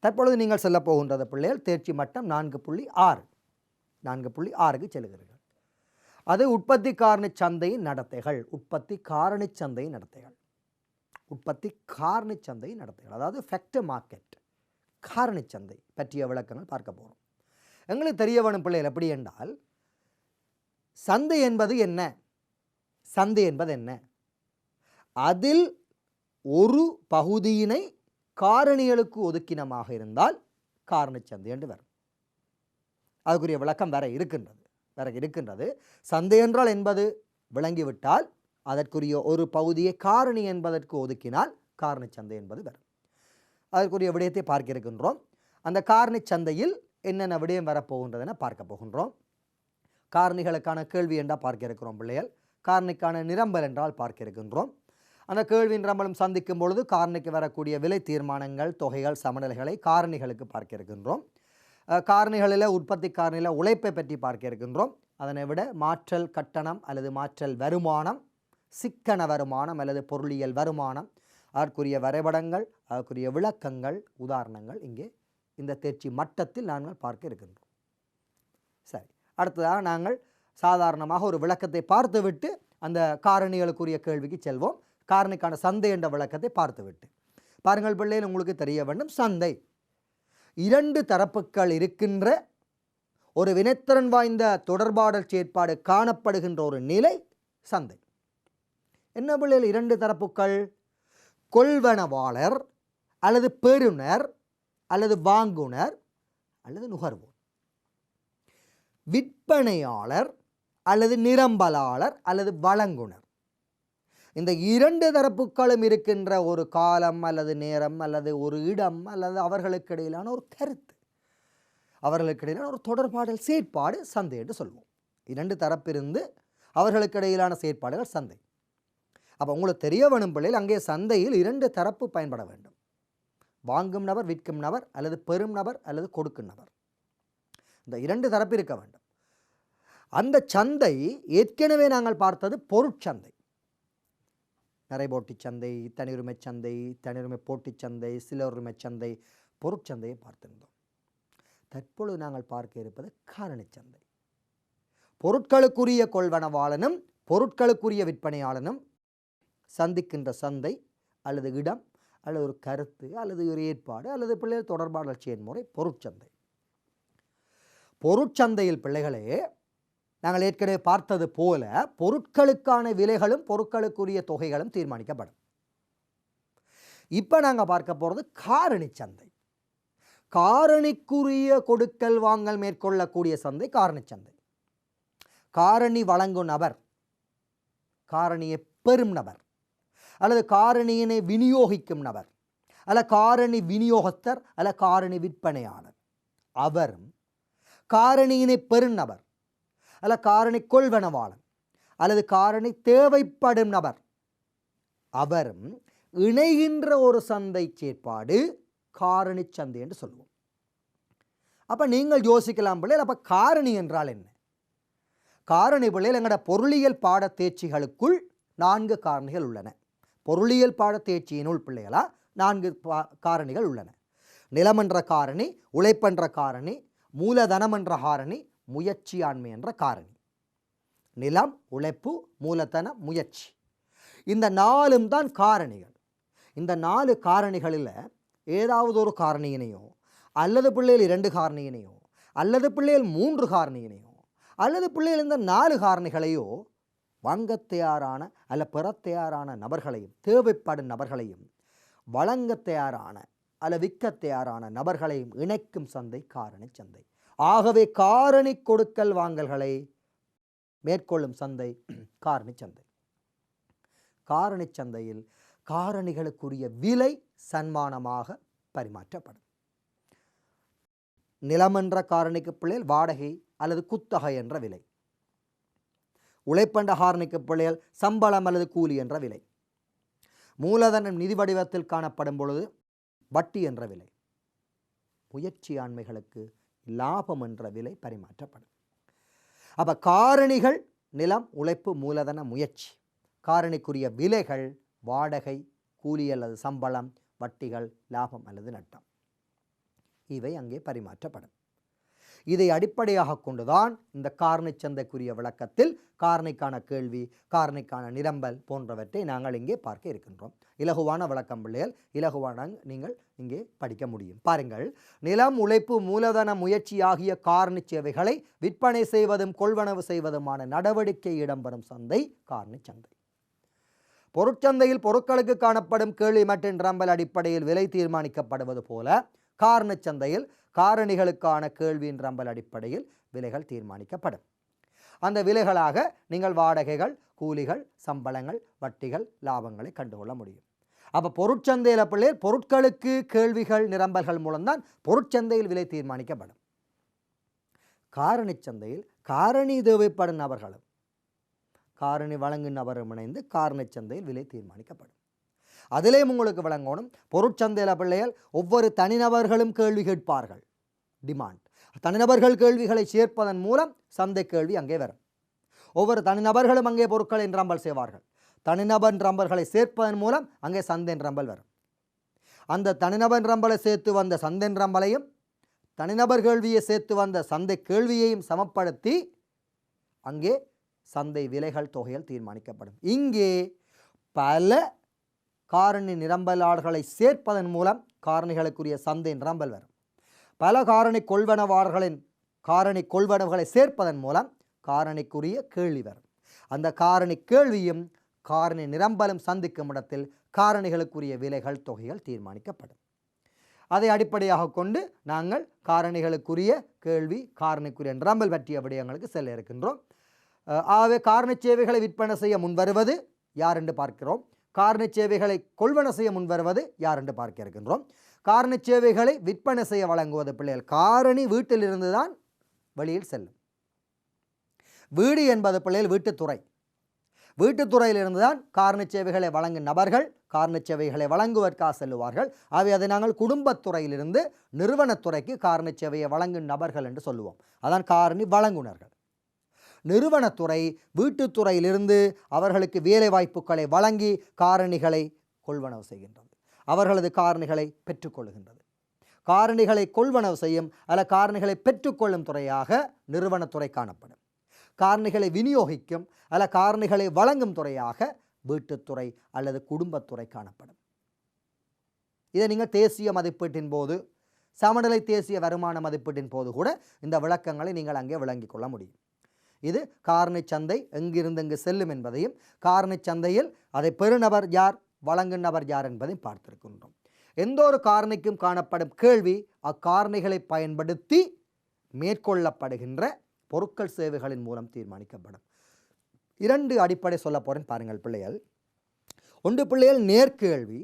S1: தற்பொழுது நீங்கள் செல்ல போகின்றது பிள்ளைகள் தேர்ச்சி மட்டம் 4.6க்கு செல்கிறீர்கள். அது உற்பத்தி காரணி சந்தையின் நடத்தைகள். உற்பத்தி காரணி சந்தையின் நடத்தைகள், அதாவது ஃபேக்டர் மார்க்கெட், காரணி சந்தை பற்றிய விளக்கங்கள் பார்க்க போகிறோம். எங்களுக்கு தெரிய வேணும் பிள்ளைகள் எப்படி என்றால், சந்தை என்பது என்ன? அதில் ஒரு பகுதியினை காரணிகளுக்கு ஒதுக்கினமாக இருந்தால் காரணி சந்தை என்று வரும். அதுக்குரிய விளக்கம் வேற இருக்கின்றது. சந்தை என்றால் என்பது விளங்கிவிட்டால் அதற்குரிய ஒரு பகுதியை காரணி என்பதற்கு ஒதுக்கினால் காரணி சந்தை என்பது வரும். அதற்குரிய விடயத்தை பார்க்க இருக்கின்றோம். அந்த காரணி சந்தையில் என்னென்ன விடயம் வரப்போகின்றதுன்னு பார்க்க போகின்றோம். காரணிகளுக்கான கேள்வி என்றால் பார்க்க இருக்கிறோம் பிள்ளைகள். காரணிக்கான நிரம்பல் என்றால் பார்க்க இருக்கின்றோம். அந்த கேள்வி நிரம்பலும் சந்திக்கும் பொழுது காரணிக்கு வரக்கூடிய விலை தீர்மானங்கள், தொகைகள், சமநிலைகளை காரணிகளுக்கு பார்க்க இருக்கின்றோம். காரணிகளில் உற்பத்தி காரணியில் உழைப்பை பற்றி பார்க்க இருக்கின்றோம். அதனை விட மாற்றல் கட்டணம் அல்லது மாற்றல் வருமானம், சிக்கன வருமானம் அல்லது பொருளியல் வருமானம், அதற்குரிய வரைபடங்கள், அதற்குரிய விளக்கங்கள், உதாரணங்கள் இங்கே இந்த தேர்ச்சி மட்டத்தில் நாங்கள் பார்க்க இருக்கின்றோம். சரி, அடுத்ததாக நாங்கள் சாதாரணமாக ஒரு விளக்கத்தை பார்த்துவிட்டு அந்த காரணிகளுக்குரிய கேள்விக்கு செல்வோம். காரணிக்கான சந்தை என்ற விளக்கத்தை பார்த்துவிட்டு பாருங்கள் பிள்ளைகள், உங்களுக்கு தெரிய வேண்டும், சந்தை 2 தரப்புகள் இருக்கின்ற ஒரு வினைத்திறன் வாய்ந்த தொடர்பாடல் செயற்பாடு காணப்படுகின்ற ஒரு நிலை சந்தை. என்ன பிள்ளைகள் 2 தரப்புகள்? கொள்வனவாளர் அல்லது பெறுநர் அல்லது வாங்குனர் அல்லது நுகர்வோர், விற்பனையாளர் அல்லது நிரம்பலாளர் அல்லது வழங்குனர். இந்த 2 தரப்புகளும் இருக்கின்ற ஒரு காலம் அல்லது நேரம் அல்லது ஒரு இடம் அல்லது அவர்களுக்கு இடையிலான ஒரு கருத்து, அவர்களுக்கு இடையிலான ஒரு தொடர்பாடல் செயற்பாடு சந்தை என்று சொல்வோம். 2 தரப்பிருந்து அவர்களுக்கு இடையிலான செயற்பாடுகள் சந்தை. அப்போ உங்களுக்கு தெரிய வேணும் பிள்ளைகள், அங்கே சந்தையில் 2 தரப்பு பயன்பட வேண்டும். வாங்கும் நபர், விற்கும் நபர், அல்லது பெறும் நபர், அல்லது கொடுக்கும் நபர். இந்த 2 தரப்பு இருக்க வேண்டும். அந்த சந்தை ஏற்கனவே நாங்கள் பார்த்தது பொருட்சந்தை. நரைபோட்டி சந்தை, தனியுரிமை சந்தை, தனியுரிமை போட்டி சந்தை, சிலருரிமை சந்தை, பொருட்சந்தையை பார்த்திருந்தோம். தற்பொழுது நாங்கள் பார்க்க இருப்பது காரணி சந்தை. பொருட்களுக்குரிய கொள்வனவாளனும் பொருட்களுக்குரிய விற்பனையாளனும் சந்திக்கின்ற சந்தை அல்லது இடம் அல்லது ஒரு கருத்து அல்லது ஒரு ஏற்பாடு அல்லது பிள்ளைகள் தொடர்பாடல் செயல்முறை பொருட்சந்தை. பொருட்சந்தையில் பிள்ளைகளே நாங்கள் ஏற்கனவே பார்த்தது போல பொருட்களுக்கான விலைகளும் பொருட்களுக்குரிய தொகைகளும் தீர்மானிக்கப்படும். இப்போ நாங்கள் பார்க்க போகிறது காரணி சந்தை. காரணிக்குரிய கொடுக்கல் வாங்கல் மேற்கொள்ளக்கூடிய சந்தை காரணி சந்தை. காரணி வழங்கும் நபர், காரணியை பெறும் நபர், அல்லது காரணியினை விநியோகிக்கும் நபர், அல்ல காரணி விநியோகஸ்தர், அல்ல காரணி விற்பனையாளர் அவரும், காரணியினை பெறும் நபர் அல்ல காரணி கொள்வனவாளன் அல்லது காரணி தேவைப்படும் நபர் அவரும் இணைகின்ற ஒரு சந்தை செயற்பாடு காரணி சந்தை என்று சொல்லுவோம். அப்போ நீங்கள் யோசிக்கலாம் பிள்ளைகள், அப்போ காரணி என்றால் என்ன? காரணி பிள்ளைகள் எங்களோட பொருளியல் பாட தேர்ச்சிகளுக்குள் 4 காரணிகள் உள்ளன. பொருளியல் பாட தேர்ச்சியினுள் பிள்ளைகளா 4 காரணிகள் உள்ளன. நிலமென்ற காரணி, உழைப்பென்ற காரணி, மூலதனம் என்ற காரணி, முயற்சியாண்மை என்ற காரணி. நிலம், உழைப்பு, மூலதனம், முயற்சி, இந்த 4ம் தான் காரணிகள். இந்த 4 காரணிகளில் ஏதாவது ஒரு காரணியினையோ அல்லது பிள்ளைகள் 2 காரணியினையோ அல்லது பிள்ளைகள் 3 காரணியினையோ அல்லது பிள்ளைகள் இந்த 4 காரணிகளையோ வாங்கத் தயாரான அல்ல பெறத் தயாரான நபர்களையும் தேவைப்படும் நபர்களையும் வழங்கத் தயாரான அல்ல விற்கத் தயாரான நபர்களையும் இணைக்கும் சந்தை காரணி சந்தை. ஆகவே காரணி கொடுக்கல் வாங்கல்களை மேற்கொள்ளும் சந்தை காரணி சந்தை. காரணி சந்தையில் காரணிகளுக்குரிய விலை சன்மானமாக பரிமாற்றப்படும். நிலம் என்ற காரணிக்கு பிள்ளைகள் வாடகை அல்லது குத்தகை என்ற விலை, உழைப்பென்ற காரணிக்கு பிள்ளைகள் சம்பளம் அல்லது கூலி என்ற விலை, மூலதனம் நிதி வடிவத்தில் காணப்படும் பொழுது வட்டி என்ற விலை, முயற்சியாண்மைகளுக்கு லாபம் என்ற விலை பரிமாற்றப்படும். அப்போ காரணிகள் நிலம், உழைப்பு, மூலதன, முயற்சி. காரணிக்குரிய விலைகள் வாடகை, கூலி அல்லது சம்பளம், வட்டிகள், லாபம் அல்லது நட்டம். இவை அங்கே பரிமாற்றப்படும். இதை அடிப்படையாக கொண்டுதான் இந்த காரணி சந்தைக்குரிய விளக்கத்தில் காரணிக்கான கேள்வி, காரணிக்கான நிரம்பல் போன்றவற்றை நாங்கள் இங்கே பார்க்க இருக்கின்றோம். இலகுவான விளக்கம் பிள்ளைகள், இலகுவான நீங்கள் இங்கே படிக்க முடியும். பாருங்கள், நிலம், உழைப்பு, மூலதன, முயற்சி ஆகிய காரணி சேவைகளை விற்பனை செய்வதும் கொள்வனவு செய்வதுமான நடவடிக்கை இடம்பெறும் சந்தை காரணி சந்தை. பொருட்சந்தையில் பொருட்களுக்கு காணப்படும் கேள்வி மற்றும் நிரம்பல் அடிப்படையில் விலை தீர்மானிக்கப்படுவது போல காரணி சந்தையில் காரணிகளுக்கான கேள்வியின் நிரம்பல் அடிப்படையில் விலைகள் தீர்மானிக்கப்படும். அந்த விலைகளாக நீங்கள் வாடகைகள், கூலிகள், சம்பளங்கள், வட்டிகள், லாபங்களை கண்டுகொள்ள முடியும். அப்போ பொருட்சந்தையில் பிள்ளைகள் பொருட்களுக்கு கேள்விகள் நிரம்பல்கள் மூலம்தான் பொருட்சந்தையில் விலை தீர்மானிக்கப்படும். காரணி சந்தையில் காரணி தேவைப்படும் நபர்களும் காரணி வழங்கும் நபரும் இணைந்து காரணி சந்தையில் விலை தீர்மானிக்கப்படும். அதிலேயும் உங்களுக்கு விளங்கணும், பொருட்சந்தையில் பிள்ளைகள் ஒவ்வொரு தனிநபர்களும் கேள்வி கேட்பார்கள். டிமாண்ட், தனிநபர்கள் கேள்விகளை சேர்ப்பதன் மூலம் சந்தை கேள்வி அங்கே வரும். ஒவ்வொரு தனிநபர்களும் அங்கே பொருட்களை நிரம்பல் செய்வார்கள். தனிநபர் நிரம்பல்களை சேர்ப்பதன் மூலம் அங்கே சந்தை நிரம்பல் வரும். அந்த தனிநபர் நிரம்பலை சேர்த்து வந்த சந்தை நிரம்பலையும் தனிநபர் கேள்வியை சேர்த்து வந்த சந்தை கேள்வியையும் சமப்படுத்தி அங்கே சந்தை விலைகள் தொகைகள் தீர்மானிக்கப்படும். இங்கே பல காரணி நிரம்பலாளர்களை சேர்ப்பதன் மூலம் காரணிகளுக்குரிய சந்தை நிரம்பல் வரும். பல காரணி கொள்வனவாளர்களின் காரணி கொள்வனவுகளை சேர்ப்பதன் மூலம் காரணிக்குரிய கேள்வி வரும். அந்த காரணி கேள்வியும் காரணி நிரம்பலும் சந்திக்கும் இடத்தில் காரணிகளுக்குரிய விலைகள் தொகைகள் தீர்மானிக்கப்படும். அதை அடிப்படையாக கொண்டு நாங்கள் காரணிகளுக்குரிய கேள்வி, காரணிக்குரிய நிரம்பல் பற்றிய விடயங்களுக்கு செல்ல இருக்கின்றோம். ஆகவே காரணி சேவைகளை விற்பனை செய்ய முன்வருவது யார் என்று பார்க்கிறோம். காரணி சேவைகளை கொள்வன செய்ய முன்வருவது யார் என்று பார்க்க இருக்கின்றோம். காரணி சேவைகளை விற்பனை செய்ய வழங்குவது பிள்ளைகள் காரணி வீட்டிலிருந்து தான் வெளியில் செல்லும். வீடு என்பது பிள்ளைகள் வீட்டுத்துறை. வீட்டுத்துறையிலிருந்து தான் காரணி சேவைகளை வழங்கும் நபர்கள் காரணச்சேவைகளை வழங்குவதற்காக செல்லுவார்கள். ஆகவே அதை நாங்கள் குடும்பத்துறையிலிருந்து நிறுவனத்துறைக்கு காரணச்சேவையை வழங்கும் நபர்கள் என்று சொல்லுவோம். அதான் காரணி வழங்குனர்கள். நிறுவனத்துறை வீட்டுத்துறையிலிருந்து அவர்களுக்கு வேலை வாய்ப்புகளை வழங்கி காரணிகளை கொள்வனவு செய்கின்றது. அவர்களது காரணிகளை பெற்றுக்கொள்கின்றது. காரணிகளை கொள்வனவு செய்யும் அல்ல காரணிகளை பெற்றுக்கொள்ளும் துறையாக நிறுவனத்துறை காணப்படும். காரணிகளை விநியோகிக்கும் அல்ல காரணிகளை வழங்கும் துறையாக வீட்டுத்துறை அல்லது குடும்பத்துறை காணப்படும். இதை நீங்கள் தேசிய மதிப்பீட்டின் போது, சமநிலை தேசிய வருமான மதிப்பீட்டின் போது கூட இந்த விளக்கங்களை நீங்கள் அங்கே விளங்கிக் கொள்ள முடியும். இது காரணி சந்தை எங்கிருந்து எங்கு செல்லும் என்பதையும், காரணி சந்தையில் அதை பெறுநபர் யார், வழங்கும் நபர் யார் என்பதையும் பார்த்திருக்கின்றோம். எந்த ஒரு காரணிக்கும் காணப்படும் கேள்வி அக்காரணிகளை பயன்படுத்தி மேற்கொள்ளப்படுகின்ற பொருட்கள் சேவைகளின் மூலம் தீர்மானிக்கப்படும். 2 அடிப்படை சொல்ல போகிறேன் பாருங்கள் பிள்ளைகள். ஒன்று பிள்ளைகள் நேர்கேள்வி,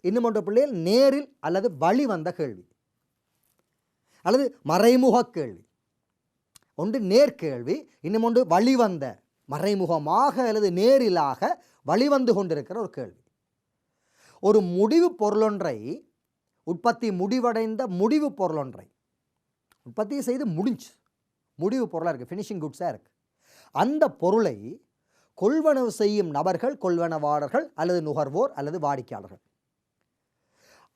S1: இன்னும் ஒன்று பிள்ளைகள் நேரில் அல்லது வழி வந்த கேள்வி அல்லது மறைமுக கேள்வி. ஒன்று நேர்கேள்வி, இன்னும் ஒன்று வழிவந்த, மறைமுகமாக அல்லது நேரிலாக வழிவந்து கொண்டிருக்கிற ஒரு கேள்வி. ஒரு முடிவு பொருளொன்றை, உற்பத்தி முடிவடைந்த முடிவு பொருளொன்றை உற்பத்தி செய்து முடிஞ்சு முடிவு பொருளாக இருக்குது, ஃபினிஷிங் குட்ஸாக இருக்குது. அந்த பொருளை கொள்வனவு செய்யும் நபர்கள், கொள்வனவாளர்கள் அல்லது நுகர்வோர் அல்லது வாடிக்கையாளர்கள்.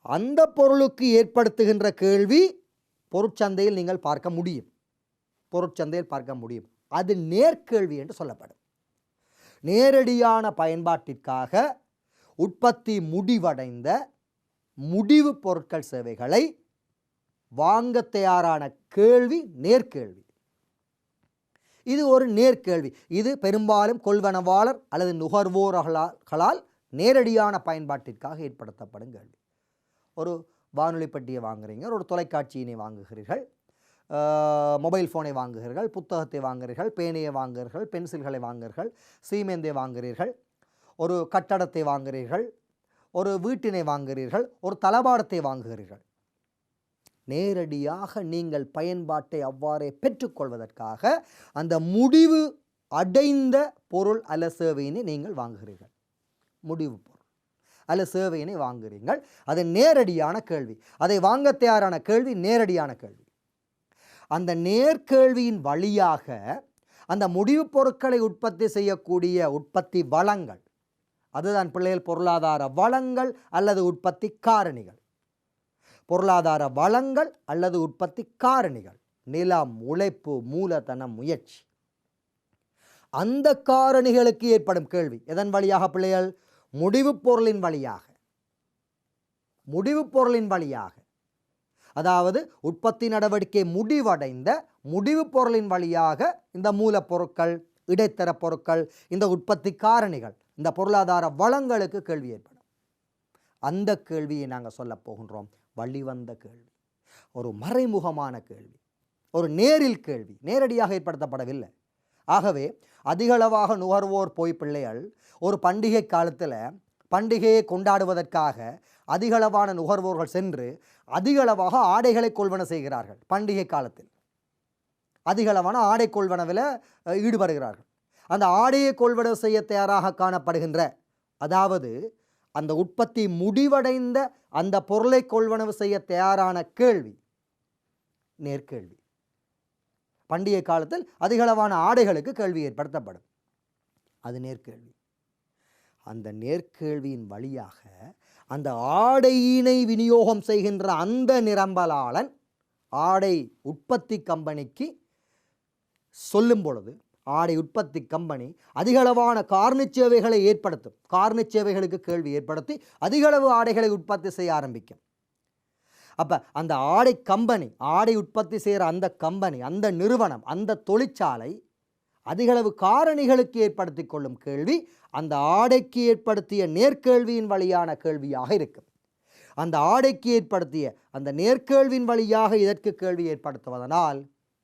S1: அந்த பொருளுக்கு ஏற்படுத்துகின்ற கேள்வி பொருட்சந்தையில் நீங்கள் பார்க்க முடியும். பொருட்சந்தையில் பார்க்க முடியும். அது நேர்கேள்வி என்று சொல்லப்படும். நேரடியான பயன்பாட்டிற்காக உற்பத்தி முடிவடைந்த முடிவு பொருட்கள் சேவைகளை வாங்க தயாரான கேள்வி நேர்கேள்வி. இது ஒரு நேர்கேள்வி. இது பெரும்பாலும் கொள்வனவாளர் அல்லது நுகர்வோர்களால் நேரடியான பயன்பாட்டிற்காக ஏற்படுத்தப்படும் கேள்வி. ஒரு வானொலி பெட்டியை வாங்குறீங்க, ஒரு தொலைக்காட்சியினை வாங்குகிறீர்கள், மொபைல் ஃபோனை வாங்குகிறீர்கள், புத்தகத்தை வாங்குகிறீர்கள், பேனையை வாங்குகிறீர்கள், பென்சில்களை வாங்குகிறீர்கள், சீமெந்தை வாங்குகிறீர்கள், ஒரு கட்டடத்தை வாங்குகிறீர்கள், ஒரு வீட்டினை வாங்குகிறீர்கள், ஒரு தளபாடத்தை வாங்குகிறீர்கள். நேரடியாக நீங்கள் பயன்பாட்டை அவ்வாறே பெற்றுக்கொள்வதற்காக அந்த முடிவு அடைந்த பொருள் அல்ல சேவையினை நீங்கள் வாங்குகிறீர்கள். முடிவு பொருள் அல்ல சேவையினை வாங்குகிறீர்கள். அது நேரடியான கேள்வி. அதை வாங்க தயாரான கேள்வி நேரடியான கேள்வி. அந்த நேர்கேள்வியின் வழியாக அந்த முடிவுப் பொருட்களை உற்பத்தி செய்யக்கூடிய உற்பத்தி வளங்கள், அதுதான் பிள்ளைகள் பொருளாதார வளங்கள் அல்லது உற்பத்தி காரணிகள். பொருளாதார வளங்கள் அல்லது உற்பத்தி காரணிகள், நிலம், உழைப்பு, மூலதனம், முயற்சி. அந்த காரணிகளுக்கு ஏற்படும் கேள்வி எதன் வழியாக பிள்ளைகள்? முடிவுப் பொருளின் வழியாக. முடிவுப் பொருளின் வழியாக, அதாவது உற்பத்தி நடவடிக்கை முடிவடைந்த முடிவுப் பொருளின் வழியாக இந்த மூலப்பொருட்கள், இடைத்தர பொருட்கள், இந்த உற்பத்தி காரணிகள், இந்த பொருளாதார வளங்களுக்கு கேள்வி ஏற்படும். அந்த கேள்வியை நாங்கள் சொல்ல போகின்றோம் வழிவந்த கேள்வி. ஒரு மறைமுகமான கேள்வி, ஒரு நேரில் கேள்வி, நேரடியாக ஏற்படுத்தப்படவில்லை. ஆகவே அதிகளவாக நுகர்வோர் போய் பிள்ளைகள் ஒரு பண்டிகை காலத்தில் பண்டிகையை கொண்டாடுவதற்காக அதிகளவான நுகர்வோர்கள் சென்று அதிகளவாக ஆடைகளை கொள்வன செய்கிறார்கள். பண்டிகை காலத்தில் அதிகளவான ஆடை கொள்வனவில் ஈடுபடுகிறார்கள். அந்த ஆடையை கொள்வனவு செய்ய தயாராக காணப்படுகின்ற, அதாவது அந்த உற்பத்தி முடிவடைந்த அந்த பொருளை கொள்வனவு செய்ய தயாரான கேள்வி நேர்கேள்வி. பண்டிகை காலத்தில் அதிகளவான ஆடைகளுக்கு கேள்வி ஏற்படுத்தப்படும். அது நேர்கேள்வி. அந்த நேர்கேள்வியின் வழியாக அந்த ஆடையினை விநியோகம் செய்கின்ற அந்த நிரம்பலாளன் ஆடை உற்பத்தி கம்பெனிக்கு சொல்லும் பொழுது, ஆடை உற்பத்தி கம்பெனி அதிகளவான காரணச் சேவைகளை ஏற்படுத்தும். காரணச் சேவைகளுக்கு கேள்வி ஏற்படுத்தி அதிகளவு ஆடைகளை உற்பத்தி செய்ய ஆரம்பிக்கும். அப்போ அந்த ஆடை கம்பெனி, ஆடை உற்பத்தி செய்கிற அந்த கம்பெனி, அந்த நிறுவனம், அந்த தொழிற்சாலை அதிகளவு காரணிகளுக்கு ஏற்படுத்தி கொள்ளும் கேள்வி அந்த ஆடைக்கு ஏற்படுத்திய நேர்கேள்வியின் வழியான கேள்வியாக இருக்கும். அந்த ஆடைக்கு ஏற்படுத்திய அந்த நேர்கேள்வியின் வழியாக இதற்கு கேள்வி ஏற்படுத்துவதனால்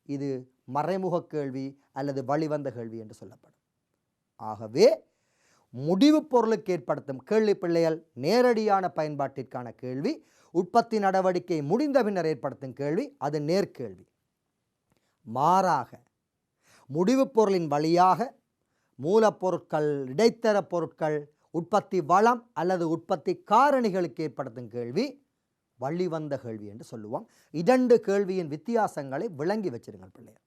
S1: இது மறைமுக கேள்வி அல்லது வழிவந்த கேள்வி என்று சொல்லப்படும். ஆகவே முடிவு பொருளுக்கு ஏற்படுத்தும் கேள்வி பிள்ளைகள் நேரடியான பயன்பாட்டிற்கான கேள்வி, உற்பத்தி நடவடிக்கை முடிந்த பின்னர் ஏற்படுத்தும் கேள்வி அது நேர்கேள்வி. மாறாக முடிவுப் பொருளின் வழியாக மூலப்பொருட்கள், இடைத்தர பொருட்கள், உற்பத்தி வளம் அல்லது உற்பத்தி காரணிகளுக்கு ஏற்படுத்தும் கேள்வி வழிவந்த கேள்வி என்று சொல்லுவோம். 2 கேள்வியின் வித்தியாசங்களை விளங்கி வச்சிருங்கள் பிள்ளைகள்.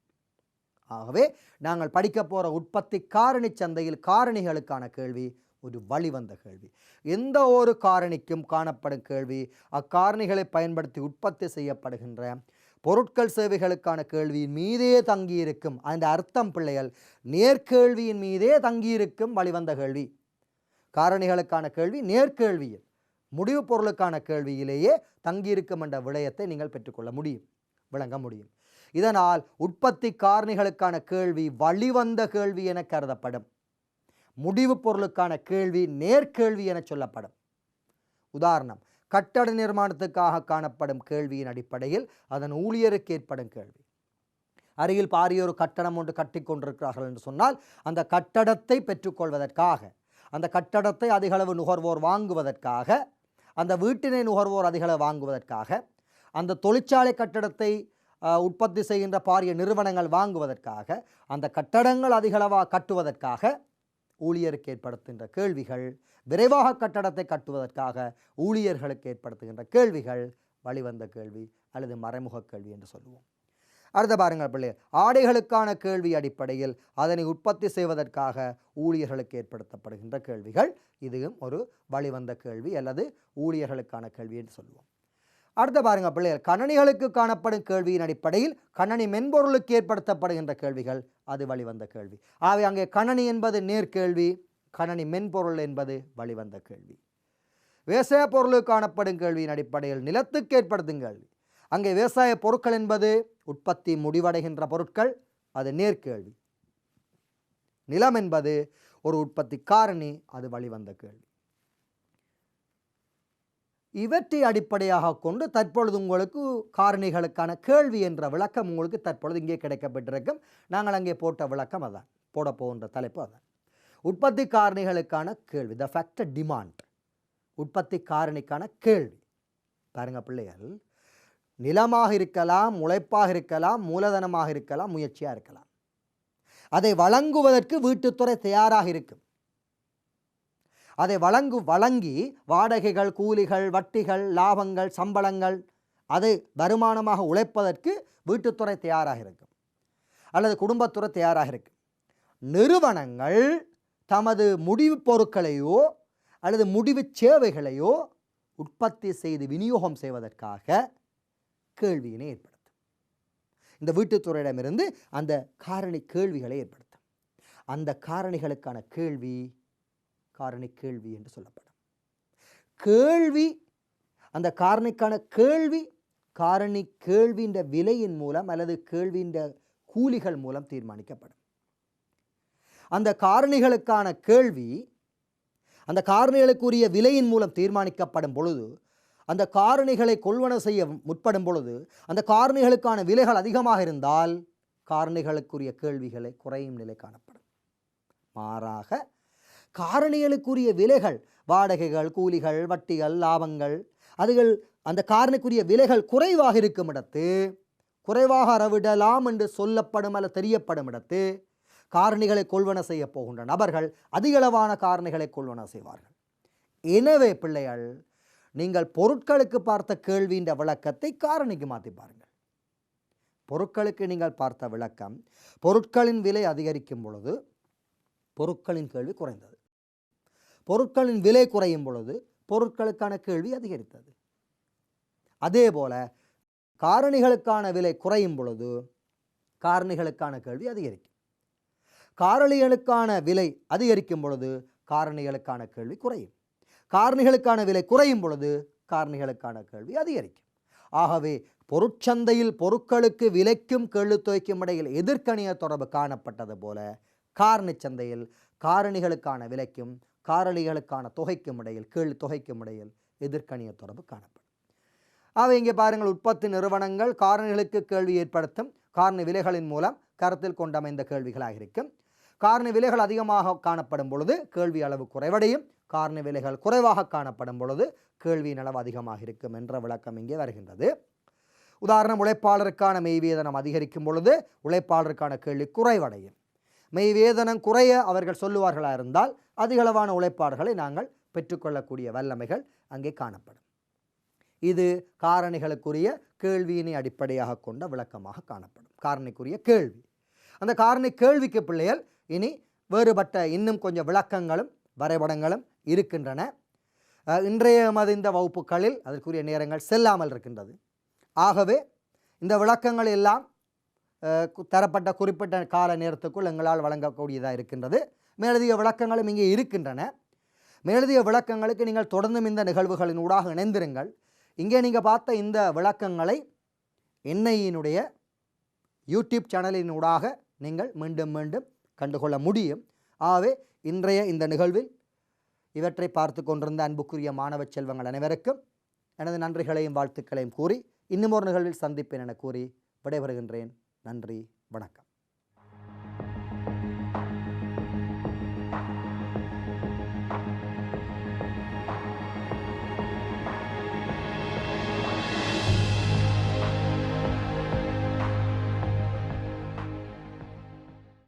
S1: ஆகவே நாங்கள் படிக்க போகிற உற்பத்தி காரணி சந்தையில் காரணிகளுக்கான கேள்வி ஒரு வழிவந்த கேள்வி. எந்த ஒரு காரணிக்கும் காணப்படும் கேள்வி அக்காரணிகளை பயன்படுத்தி உற்பத்தி செய்யப்படுகின்ற பொருட்கள் சேவைகளுக்கான கேள்வியின் மீதே தங்கியிருக்கும். அந்த அர்த்தம் பிள்ளைகள் நேர்கேள்வியின் மீதே தங்கியிருக்கும் வழிவந்த கேள்வி. காரணிகளுக்கான கேள்வி நேர்கேள்வியில் முடிவு பொருளுக்கான கேள்வியிலேயே தங்கியிருக்கும் என்ற விடயத்தை நீங்கள் பெற்றுக்கொள்ள முடியும், விளங்க முடியும். இதனால் உற்பத்தி காரணிகளுக்கான கேள்வி வழிவந்த கேள்வி என கருதப்படும். முடிவு பொருளுக்கான கேள்வி நேர்கேள்வி என சொல்லப்படும். உதாரணம், கட்டட நிர்மாணத்துக்காக காணப்படும் கேள்வியின் அடிப்படையில் அதன் ஊழியருக்கு ஏற்படும் கேள்வி. அருகில் பாரியொரு கட்டடம் ஒன்று கட்டி கொண்டிருக்கிறார்கள் என்று சொன்னால் அந்த கட்டடத்தை பெற்றுக்கொள்வதற்காக, அந்த கட்டடத்தை அதிகளவு நுகர்வோர் வாங்குவதற்காக, அந்த வீட்டினை நுகர்வோர் அதிகளவு வாங்குவதற்காக, அந்த தொழிற்சாலை கட்டடத்தை உற்பத்தி செய்கின்ற பாரிய நிறுவனங்கள் வாங்குவதற்காக, அந்த கட்டடங்கள் அதிகளவாக கட்டுவதற்காக ஊழியருக்கு ஏற்படுத்துகின்ற கேள்விகள், விரைவாக கட்டடத்தை கட்டுவதற்காக ஊழியர்களுக்கு ஏற்படுத்துகின்ற கேள்விகள் வழிவந்த கேள்வி அல்லது மறைமுக கேள்வி என்று சொல்லுவோம். அடுத்த பாருங்கள் பிள்ளை, ஆடைகளுக்கான கேள்வி அடிப்படையில் அதனை உற்பத்தி செய்வதற்காக ஊழியர்களுக்கு ஏற்படுத்தப்படுகின்ற கேள்விகள், இதுவும் ஒரு வழிவந்த கேள்வி அல்லது ஊழியர்களுக்கான கேள்வி என்று சொல்லுவோம். அடுத்த பாருங்கள் பிள்ளைகள், கணனிகளுக்கு காணப்படும் கேள்வியின் அடிப்படையில் கணனி மென்பொருளுக்கு ஏற்படுத்தப்படுகின்ற கேள்விகள், அது வழிவந்த கேள்வி. ஆகவே அங்கே கணனி என்பது நேர்கேள்வி, கணனி மென்பொருள் என்பது வழிவந்த கேள்வி. விவசாய பொருளுக்கு காணப்படும் கேள்வியின் அடிப்படையில் நிலத்துக்கு ஏற்படுத்தும் கேள்வி, அங்கே விவசாய பொருட்கள் என்பது உற்பத்தி முடிவடைகின்ற பொருட்கள், அது நேர்கேள்வி. நிலம் என்பது ஒரு உற்பத்தி காரணி, அது வழிவந்த கேள்வி. இவற்றை அடிப்படையாக கொண்டு தற்பொழுது உங்களுக்கு காரணிகளுக்கான கேள்வி என்ற விளக்கம் உங்களுக்கு தற்பொழுது இங்கே கிடைக்கப்பட்டிருக்கும். நாங்கள் அங்கே போட்ட விளக்கம் அதான், போட போகின்ற தலைப்பு அதான். உற்பத்தி காரணிகளுக்கான கேள்வி, த ஃபேக்டர் டிமாண்ட், உற்பத்தி காரணிக்கான கேள்வி. பாருங்க பிள்ளைகள், நிலமாக இருக்கலாம், உழைப்பாக இருக்கலாம், மூலதனமாக இருக்கலாம், முயற்சியாக இருக்கலாம். அதை வழங்குவதற்கு வீட்டுத்துறை தயாராக இருக்கும். அதை வழங்கி வாடகைகள், கூலிகள், வட்டிகள், லாபங்கள், சம்பளங்கள், அதை வருமானமாக உழைப்பதற்கு வீட்டுத்துறை தயாராக இருக்கும் அல்லது குடும்பத்துறை தயாராக இருக்கும். நிறுவனங்கள் தமது முடிவு பொருட்களையோ அல்லது முடிவு சேவைகளையோ உற்பத்தி செய்து விநியோகம் செய்வதற்காக கேள்வியினை ஏற்படுத்தும். இந்த வீட்டுத்துறையிடமிருந்து அந்த காரணி கேள்விகளை ஏற்படுத்தும். அந்த காரணிகளுக்கான கேள்வி காரணி கேள்வி என்று சொல்லப்படும். கேள்வி, அந்த காரணிக்கான கேள்வி காரணி கேள்வியின் விலையின் மூலம் அல்லது கேள்வியின் கூலிகள் மூலம் தீர்மானிக்கப்படும். அந்த காரணிகளுக்கான கேள்வி அந்த காரணிகளுக்குரிய விலையின் மூலம் தீர்மானிக்கப்படும் பொழுது, அந்த காரணிகளை கொள்வன செய்ய முற்படும் பொழுது அந்த காரணிகளுக்கான விலைகள் அதிகமாக இருந்தால் காரணிகளுக்குரிய கேள்விகளை குறையும் நிலை காணப்படும். மாறாக காரணிகளுக்குரிய விலைகள், வாடகைகள், கூலிகள், வட்டிகள், லாபங்கள், அதுகள் அந்த காரணிக்குரிய விலைகள் குறைவாக இருக்கும் இடத்து, குறைவாக அறவிடலாம் என்று சொல்லப்படும் அல்ல தெரியப்படும் இடத்து காரணிகளை கொள்வன செய்ய போகின்ற நபர்கள் அதிகளவான காரணிகளை கொள்வன செய்வார்கள். எனவே பிள்ளைகள், நீங்கள் பொருட்களுக்கு பார்த்த கேள்வியின் விளக்கத்தை காரணிக்கு மாற்றி பாருங்கள். பொருட்களுக்கு நீங்கள் பார்த்த விளக்கம், பொருட்களின் விலை அதிகரிக்கும் பொழுது பொருட்களின் கேள்வி குறைந்தது, பொருட்களின் விலை குறையும் பொழுது பொருட்களுக்கான கேள்வி அதிகரித்தது. அதே போல காரணிகளுக்கான விலை குறையும் பொழுது காரணிகளுக்கான கேள்வி அதிகரிக்கும். காரணிகளுக்கான விலை அதிகரிக்கும் பொழுது காரணிகளுக்கான கேள்வி குறையும். காரணிகளுக்கான விலை குறையும் பொழுது காரணிகளுக்கான கேள்வி அதிகரிக்கும். ஆகவே பொருட்சந்தையில் பொருட்களுக்கு விலைக்கும் கேள்வித்தொகைக்கும் இடையில் எதிர்க்கணிய தொடர்பு காணப்பட்டது போல காரணி சந்தையில் காரணிகளுக்கான விலைக்கும் காரணிகளுக்கான தொகைக்கும் இடையில் கேள்வித்தொகைக்கும் இடையில் எதிர்க்கணிய தொடர்பு காணப்படும். அவை இங்கே பாருங்கள், உற்பத்தி நிறுவனங்கள் காரணிகளுக்கு கேள்வி ஏற்படுத்தும் காரணி விலைகளின் மூலம் கருத்தில் கொண்டமைந்த கேள்விகளாக இருக்கும். காரணி விலைகள் அதிகமாக காணப்படும் பொழுது கேள்வி அளவு குறைவடையும், காரணி விலைகள் குறைவாக காணப்படும் பொழுது கேள்வியின் அளவு அதிகமாக இருக்கும் என்ற விளக்கம் இங்கே வருகின்றது. உதாரணம், உழைப்பாளருக்கான மெய்வேதனம் அதிகரிக்கும் பொழுது உழைப்பாளருக்கான கேள்வி குறைவடையும். மெய்வேதனம் குறைய அவர்கள் சொல்லுவார்களாக இருந்தால் அதிகளவான உழைப்பாடுகளை நாங்கள் பெற்றுக்கொள்ளக்கூடிய வல்லமைகள் அங்கே காணப்படும். இது காரணிகளுக்குரிய கேள்வியினை அடிப்படையாக கொண்ட விளக்கமாக காணப்படும். காரணிக்குரிய கேள்வி. அந்த காரணி கேள்விக்கு பிள்ளைகள் இனி வேறுபட்ட இன்னும் கொஞ்சம் விளக்கங்களும் வரைபடங்களும் இருக்கின்றன. இன்றைய இந்த வகுப்புகளில் அதற்குரிய நேரங்கள் செல்லாமல் இருக்கின்றது. ஆகவே இந்த விளக்கங்கள் எல்லாம் தரப்பட்ட குறிப்பிட்ட கால நேரத்துக்குள் எங்களால் வழங்கக்கூடியதாக இருக்கின்றது. மேலதிக விளக்கங்களும் இங்கே இருக்கின்றன. மேலதிக விளக்கங்களுக்கு நீங்கள் தொடர்ந்தும் இந்த நிகழ்வுகளின் ஊடாக இணைந்திருங்கள். இங்கே நீங்கள் பார்த்த இந்த விளக்கங்களை என்ஐயினுடைய யூடியூப் சேனலின் ஊடாக நீங்கள் மீண்டும் மீண்டும் கண்டுகொள்ள முடியும். ஆகவே இன்றைய இந்த நிகழ்வில் இவற்றை பார்த்து கொண்டிருந்த அன்புக்குரிய மாணவ செல்வங்கள் அனைவருக்கும் எனது நன்றிகளையும் வாழ்த்துக்களையும் கூறி இன்னும் ஒரு நிகழ்வில் சந்திப்பேன் என கூறி விடைபெறுகின்றேன். நன்றி, வணக்கம்.